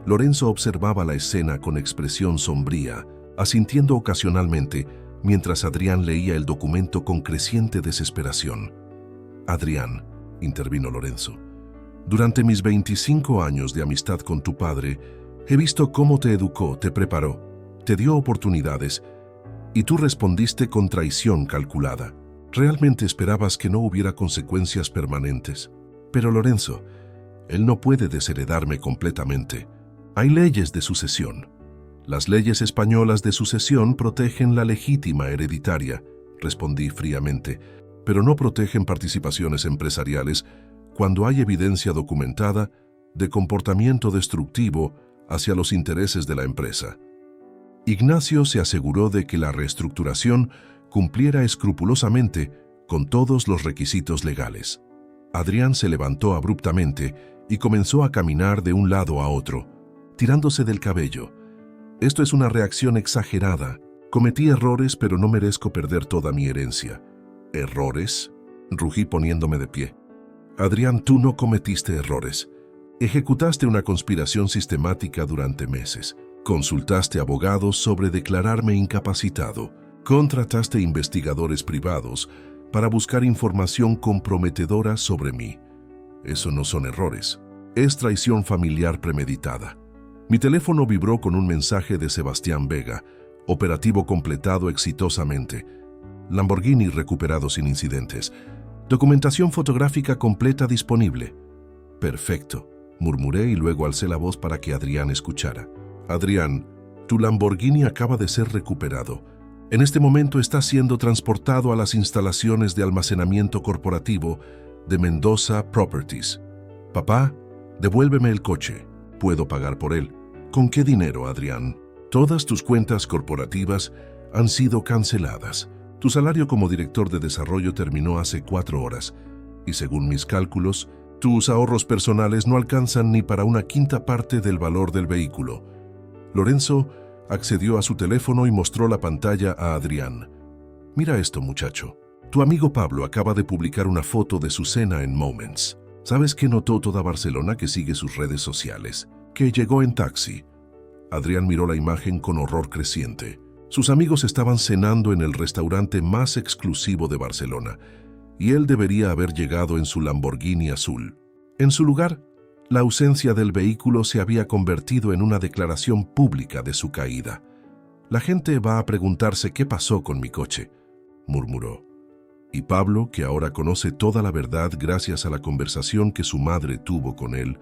Lorenzo observaba la escena con expresión sombría, asintiendo ocasionalmente mientras Adrián leía el documento con creciente desesperación. Adrián, intervino Lorenzo, durante mis 25 años de amistad con tu padre, he visto cómo te educó, te preparó, te dio oportunidades y tú respondiste con traición calculada. Realmente esperabas que no hubiera consecuencias permanentes. Pero Lorenzo, él no puede desheredarme completamente. Hay leyes de sucesión. Las leyes españolas de sucesión protegen la legítima hereditaria, respondí fríamente, pero no protegen participaciones empresariales cuando hay evidencia documentada de comportamiento destructivo hacia los intereses de la empresa. Ignacio se aseguró de que la reestructuración cumpliera escrupulosamente con todos los requisitos legales. Adrián se levantó abruptamente y comenzó a caminar de un lado a otro, tirándose del cabello. Esto es una reacción exagerada. Cometí errores, pero no merezco perder toda mi herencia. ¿Errores? Rugí poniéndome de pie. Adrián, tú no cometiste errores. Ejecutaste una conspiración sistemática durante meses. Consultaste abogados sobre declararme incapacitado. Contrataste investigadores privados para buscar información comprometedora sobre mí. Eso no son errores. Es traición familiar premeditada. Mi teléfono vibró con un mensaje de Sebastián Vega. Operativo completado exitosamente. Lamborghini recuperado sin incidentes. Documentación fotográfica completa disponible. Perfecto, murmuré y luego alcé la voz para que Adrián escuchara. Adrián, Tu Lamborghini acaba de ser recuperado. En este momento está siendo transportado a las instalaciones de almacenamiento corporativo de Mendoza Properties. Papá, devuélveme el coche. Puedo pagar por él. ¿Con qué dinero, Adrián? Todas tus cuentas corporativas han sido canceladas. Tu salario como director de desarrollo terminó hace 4 horas y según mis cálculos, tus ahorros personales no alcanzan ni para una quinta parte del valor del vehículo. Lorenzo accedió a su teléfono y mostró la pantalla a Adrián. Mira esto, muchacho. Tu amigo Pablo acaba de publicar una foto de su cena en Moments. ¿Sabes qué notó toda Barcelona que sigue sus redes sociales? Que llegó en taxi. Adrián miró la imagen con horror creciente. Sus amigos estaban cenando en el restaurante más exclusivo de Barcelona, y él debería haber llegado en su Lamborghini azul. En su lugar, la ausencia del vehículo se había convertido en una declaración pública de su caída. La gente va a preguntarse qué pasó con mi coche, murmuró. Y Pablo, que ahora conoce toda la verdad gracias a la conversación que su madre tuvo con él,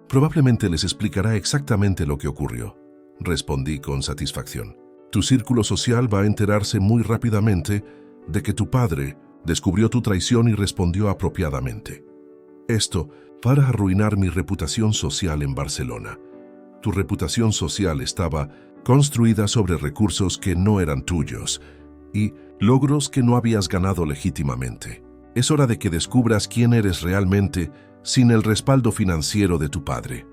probablemente les explicará exactamente lo que ocurrió. Respondí con satisfacción. Tu círculo social va a enterarse muy rápidamente de que tu padre descubrió tu traición y respondió apropiadamente. Esto para arruinar mi reputación social en Barcelona. Tu reputación social estaba construida sobre recursos que no eran tuyos y logros que no habías ganado legítimamente. Es hora de que descubras quién eres realmente sin el respaldo financiero de tu padre.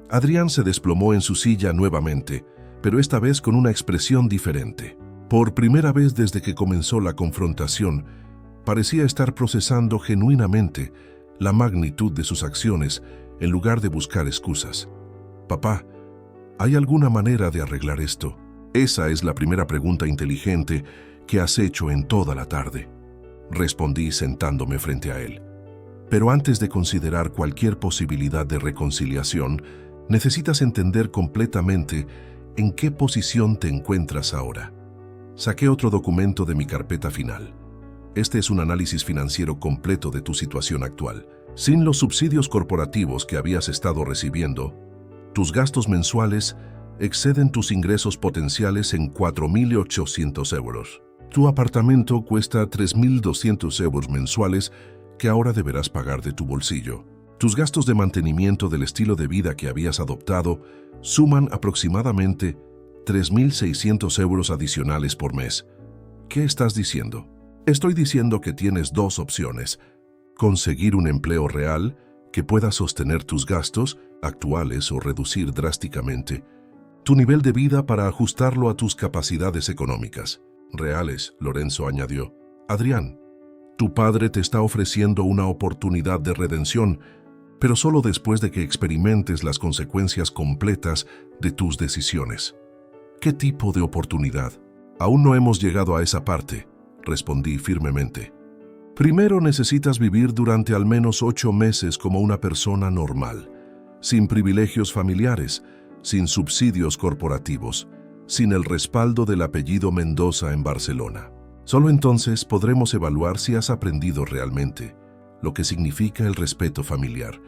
Adrián se desplomó en su silla nuevamente, pero esta vez con una expresión diferente. Por primera vez desde que comenzó la confrontación, parecía estar procesando genuinamente la magnitud de sus acciones en lugar de buscar excusas. Papá, ¿hay alguna manera de arreglar esto? Esa es la primera pregunta inteligente que has hecho en toda la tarde. Respondí sentándome frente a él. Pero antes de considerar cualquier posibilidad de reconciliación, necesitas entender completamente en qué posición te encuentras ahora. Saqué otro documento de mi carpeta final. Este es un análisis financiero completo de tu situación actual. Sin los subsidios corporativos que habías estado recibiendo, tus gastos mensuales exceden tus ingresos potenciales en 4.800 euros. Tu apartamento cuesta 3.200 euros mensuales que ahora deberás pagar de tu bolsillo. Tus gastos de mantenimiento del estilo de vida que habías adoptado suman aproximadamente 3.600 euros adicionales por mes. ¿Qué estás diciendo? Estoy diciendo que tienes 2 opciones. Conseguir un empleo real que pueda sostener tus gastos actuales o reducir drásticamente tu nivel de vida para ajustarlo a tus capacidades económicas. Reales, Lorenzo añadió. Adrián, tu padre te está ofreciendo una oportunidad de redención, pero solo después de que experimentes las consecuencias completas de tus decisiones. ¿Qué tipo de oportunidad? Aún no hemos llegado a esa parte, respondí firmemente. Primero necesitas vivir durante al menos 8 meses como una persona normal, sin privilegios familiares, sin subsidios corporativos, sin el respaldo del apellido Mendoza en Barcelona. Solo entonces podremos evaluar si has aprendido realmente lo que significa el respeto familiar.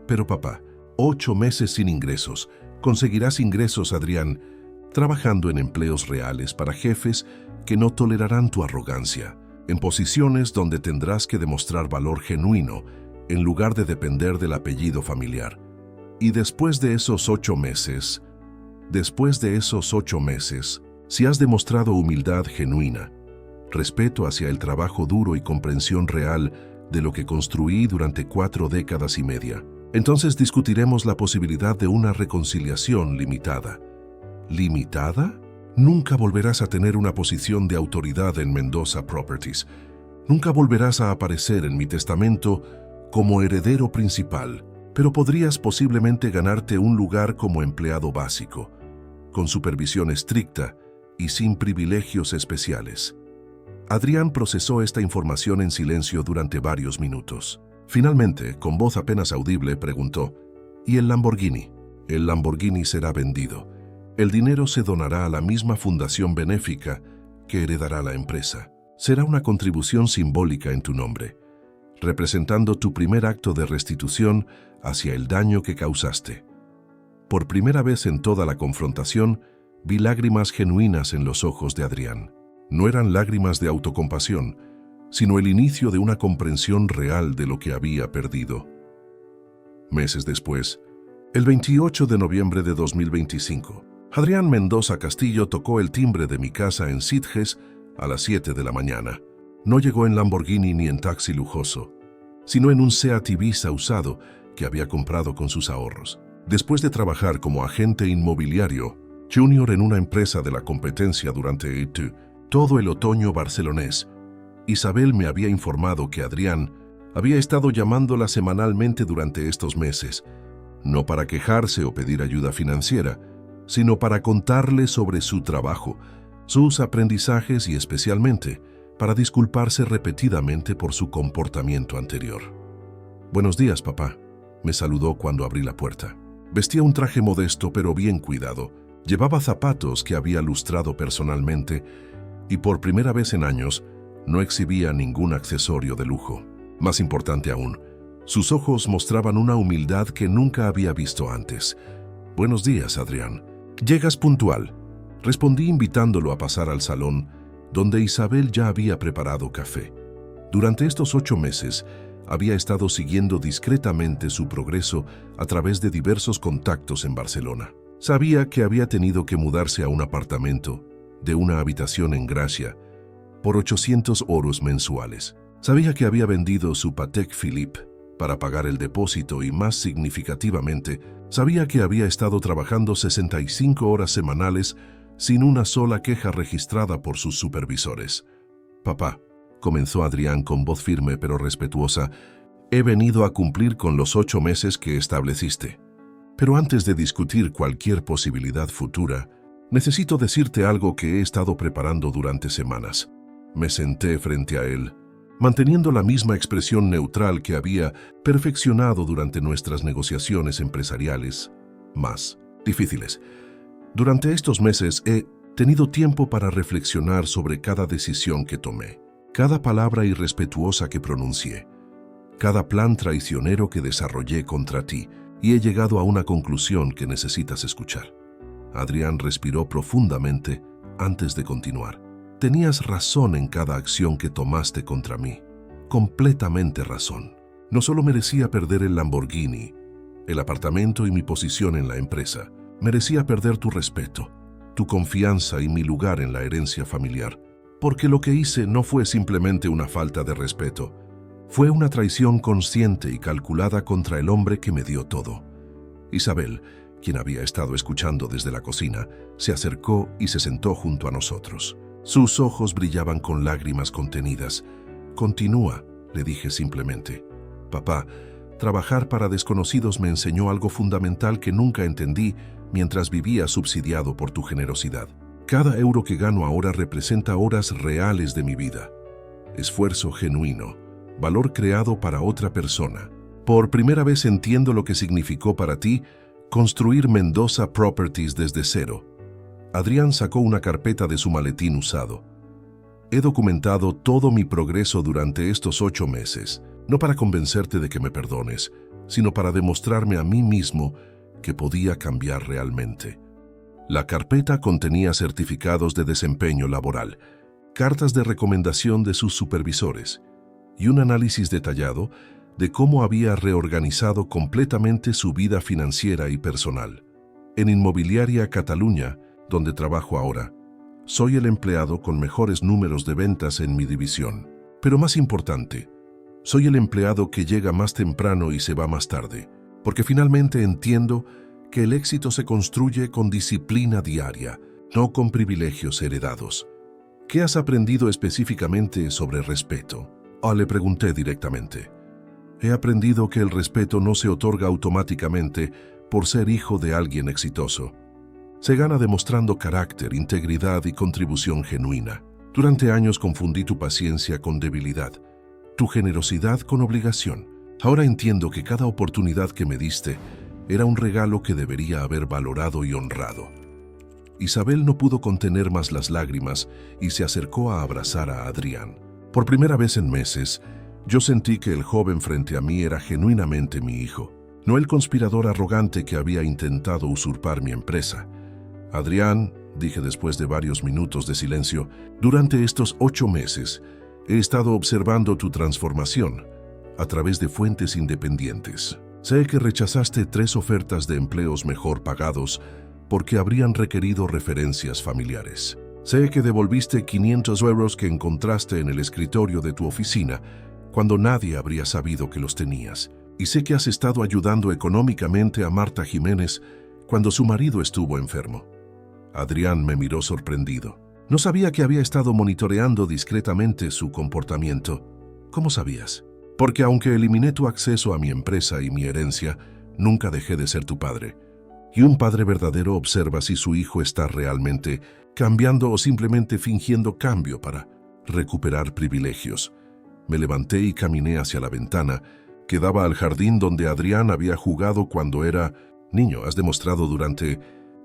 Pero papá, 8 meses sin ingresos. Conseguirás ingresos, Adrián, trabajando en empleos reales para jefes que no tolerarán tu arrogancia, en posiciones donde tendrás que demostrar valor genuino en lugar de depender del apellido familiar. Y después de esos 8 meses, si has demostrado humildad genuina, respeto hacia el trabajo duro y comprensión real de lo que construí durante 4 décadas y media, entonces discutiremos la posibilidad de una reconciliación limitada. ¿Limitada? Nunca volverás a tener una posición de autoridad en Mendoza Properties. Nunca volverás a aparecer en mi testamento como heredero principal, pero podrías posiblemente ganarte un lugar como empleado básico, con supervisión estricta y sin privilegios especiales. Adrián procesó esta información en silencio durante varios minutos. Finalmente, con voz apenas audible, preguntó, ¿y el Lamborghini? El Lamborghini será vendido. El dinero se donará a la misma fundación benéfica que heredará la empresa. Será una contribución simbólica en tu nombre, representando tu primer acto de restitución hacia el daño que causaste. Por primera vez en toda la confrontación, vi lágrimas genuinas en los ojos de Adrián. No eran lágrimas de autocompasión, sino el inicio de una comprensión real de lo que había perdido. Meses después, el 28 de noviembre de 2025, Adrián Mendoza Castillo tocó el timbre de mi casa en Sitges a las 7 de la mañana. No llegó en Lamborghini ni en taxi lujoso, sino en un Seat Ibiza usado que había comprado con sus ahorros. Después de trabajar como agente inmobiliario junior en una empresa de la competencia durante todo el otoño barcelonés, Isabel me había informado que Adrián había estado llamándola semanalmente durante estos meses, no para quejarse o pedir ayuda financiera, sino para contarle sobre su trabajo, sus aprendizajes y especialmente para disculparse repetidamente por su comportamiento anterior. «Buenos días, papá», me saludó cuando abrí la puerta. Vestía un traje modesto pero bien cuidado. Llevaba zapatos que había lustrado personalmente y por primera vez en años no exhibía ningún accesorio de lujo. Más importante aún, sus ojos mostraban una humildad que nunca había visto antes. «Buenos días, Adrián. Llegas puntual», respondí invitándolo a pasar al salón, donde Isabel ya había preparado café. Durante estos 8 meses, había estado siguiendo discretamente su progreso a través de diversos contactos en Barcelona. Sabía que había tenido que mudarse a un apartamento de una habitación en Gracia por 800 euros mensuales. Sabía que había vendido su Patek Philippe para pagar el depósito y, más significativamente, sabía que había estado trabajando 65 horas semanales sin una sola queja registrada por sus supervisores. «Papá», comenzó Adrián con voz firme pero respetuosa, «he venido a cumplir con los 8 meses que estableciste. Pero antes de discutir cualquier posibilidad futura, necesito decirte algo que he estado preparando durante semanas». Me senté frente a él, manteniendo la misma expresión neutral que había perfeccionado durante nuestras negociaciones empresariales más difíciles. Durante estos meses he tenido tiempo para reflexionar sobre cada decisión que tomé, cada palabra irrespetuosa que pronuncié, cada plan traicionero que desarrollé contra ti, y he llegado a una conclusión que necesitas escuchar. Adrián respiró profundamente antes de continuar. Tenías razón en cada acción que tomaste contra mí. Completamente razón. No solo merecía perder el Lamborghini, el apartamento y mi posición en la empresa. Merecía perder tu respeto, tu confianza y mi lugar en la herencia familiar. Porque lo que hice no fue simplemente una falta de respeto. Fue una traición consciente y calculada contra el hombre que me dio todo. Isabel, quien había estado escuchando desde la cocina, se acercó y se sentó junto a nosotros. Sus ojos brillaban con lágrimas contenidas. «Continúa», le dije simplemente. «Papá, trabajar para desconocidos me enseñó algo fundamental que nunca entendí mientras vivía subsidiado por tu generosidad. Cada euro que gano ahora representa horas reales de mi vida. Esfuerzo genuino, valor creado para otra persona. Por primera vez entiendo lo que significó para ti construir Mendoza Properties desde cero». Adrián sacó una carpeta de su maletín usado. «He documentado todo mi progreso durante estos 8 meses, no para convencerte de que me perdones, sino para demostrarme a mí mismo que podía cambiar realmente». La carpeta contenía certificados de desempeño laboral, cartas de recomendación de sus supervisores y un análisis detallado de cómo había reorganizado completamente su vida financiera y personal. En Inmobiliaria Cataluña, donde trabajo ahora, soy el empleado con mejores números de ventas en mi división. Pero más importante, soy el empleado que llega más temprano y se va más tarde, porque finalmente entiendo que el éxito se construye con disciplina diaria, no con privilegios heredados. «¿Qué has aprendido específicamente sobre respeto?», le pregunté directamente. «He aprendido que el respeto no se otorga automáticamente por ser hijo de alguien exitoso. Se gana demostrando carácter, integridad y contribución genuina. Durante años confundí tu paciencia con debilidad, tu generosidad con obligación. Ahora entiendo que cada oportunidad que me diste era un regalo que debería haber valorado y honrado». Isabel no pudo contener más las lágrimas y se acercó a abrazar a Adrián. Por primera vez en meses, yo sentí que el joven frente a mí era genuinamente mi hijo, no el conspirador arrogante que había intentado usurpar mi empresa. Adrián dije después de varios minutos de silencio, durante estos 8 meses he estado observando tu transformación a través de fuentes independientes. Sé que rechazaste 3 ofertas de empleos mejor pagados porque habrían requerido referencias familiares. Sé que devolviste 500 euros que encontraste en el escritorio de tu oficina cuando nadie habría sabido que los tenías. Y sé que has estado ayudando económicamente a Marta Jiménez cuando su marido estuvo enfermo. Adrián me miró sorprendido. No sabía que había estado monitoreando discretamente su comportamiento. ¿Cómo sabías? Porque aunque eliminé tu acceso a mi empresa y mi herencia, nunca dejé de ser tu padre. Y un padre verdadero observa si su hijo está realmente cambiando o simplemente fingiendo cambio para recuperar privilegios. Me levanté y caminé hacia la ventana que daba al jardín donde Adrián había jugado cuando era niño. Has demostrado durante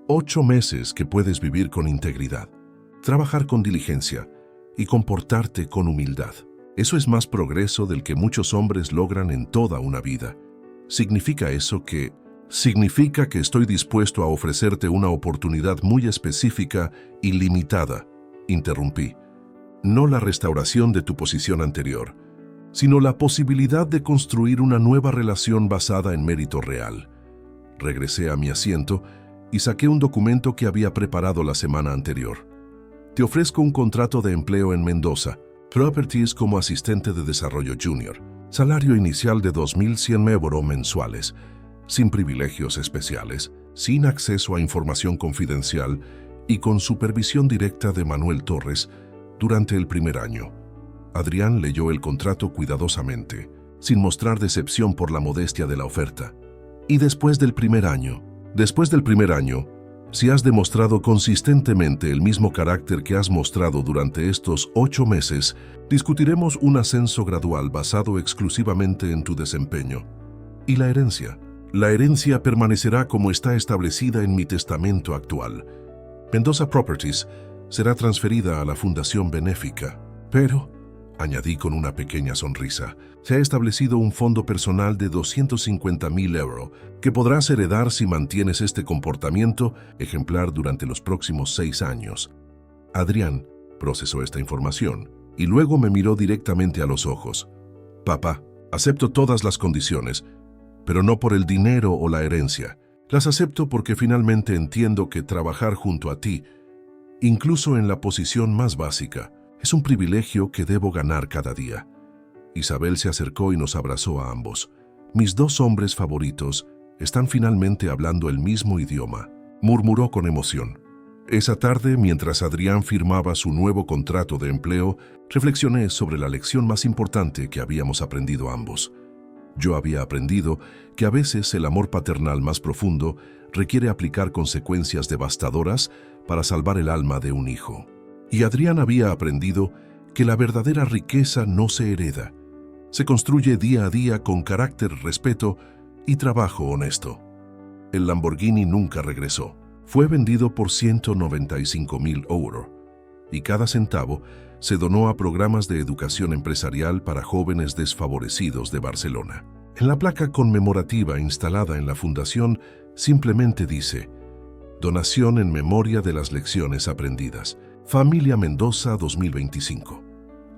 8 meses que puedes vivir con integridad, trabajar con diligencia y comportarte con humildad. Eso es más progreso del que muchos hombres logran en toda una vida. ¿Significa eso que? Significa que estoy dispuesto a ofrecerte una oportunidad muy específica y limitada, interrumpí. No la restauración de tu posición anterior, sino la posibilidad de construir una nueva relación basada en mérito real. Regresé a mi asiento y saqué un documento que había preparado la semana anterior. Te ofrezco un contrato de empleo en Mendoza, Properties como asistente de desarrollo junior, salario inicial de 2.100 euros mensuales, sin privilegios especiales, sin acceso a información confidencial y con supervisión directa de Manuel Torres durante el primer año. Adrián leyó el contrato cuidadosamente, sin mostrar decepción por la modestia de la oferta. Y después del primer año, si has demostrado consistentemente el mismo carácter que has mostrado durante estos 8 meses, discutiremos un ascenso gradual basado exclusivamente en tu desempeño. ¿Y la herencia? La herencia permanecerá como está establecida en mi testamento actual. Mendoza Properties será transferida a la Fundación Benéfica, pero, añadí con una pequeña sonrisa, se ha establecido un fondo personal de 250.000 euros que podrás heredar si mantienes este comportamiento ejemplar durante los próximos 6 años. Adrián procesó esta información y luego me miró directamente a los ojos. Papá, acepto todas las condiciones, pero no por el dinero o la herencia. Las acepto porque finalmente entiendo que trabajar junto a ti, incluso en la posición más básica, es un privilegio que debo ganar cada día. Isabel se acercó y nos abrazó a ambos. Mis 2 hombres favoritos están finalmente hablando el mismo idioma, murmuró con emoción. Esa tarde, mientras Adrián firmaba su nuevo contrato de empleo, reflexioné sobre la lección más importante que habíamos aprendido ambos. Yo había aprendido que a veces el amor paternal más profundo requiere aplicar consecuencias devastadoras para salvar el alma de un hijo. Y Adrián había aprendido que la verdadera riqueza no se hereda, se construye día a día con carácter, respeto y trabajo honesto. El Lamborghini nunca regresó. Fue vendido por 195.000 euros y cada centavo se donó a programas de educación empresarial para jóvenes desfavorecidos de Barcelona. En la placa conmemorativa instalada en la fundación simplemente dice: Donación en memoria de las lecciones aprendidas. Familia Mendoza 2025.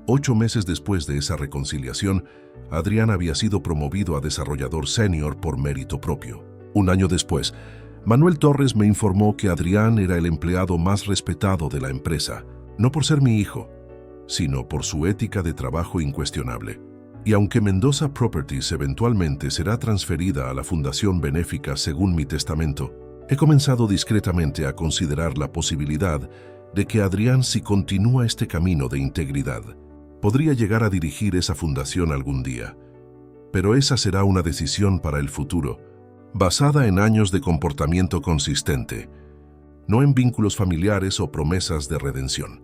8 meses después de esa reconciliación, Adrián había sido promovido a desarrollador senior por mérito propio. Un año después, Manuel Torres me informó que Adrián era el empleado más respetado de la empresa, no por ser mi hijo, sino por su ética de trabajo incuestionable. Y aunque Mendoza Properties eventualmente será transferida a la Fundación Benéfica según mi testamento, he comenzado discretamente a considerar la posibilidad de que Adrián, si continúa este camino de integridad, podría llegar a dirigir esa fundación algún día. Pero esa será una decisión para el futuro, basada en años de comportamiento consistente, no en vínculos familiares o promesas de redención.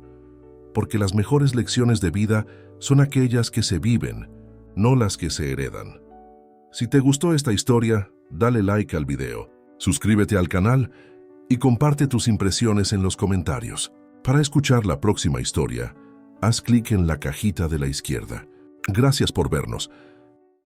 Porque las mejores lecciones de vida son aquellas que se viven, no las que se heredan. Si te gustó esta historia, dale like al video, suscríbete al canal y comparte tus impresiones en los comentarios. Para escuchar la próxima historia, haz clic en la cajita de la izquierda. Gracias por vernos.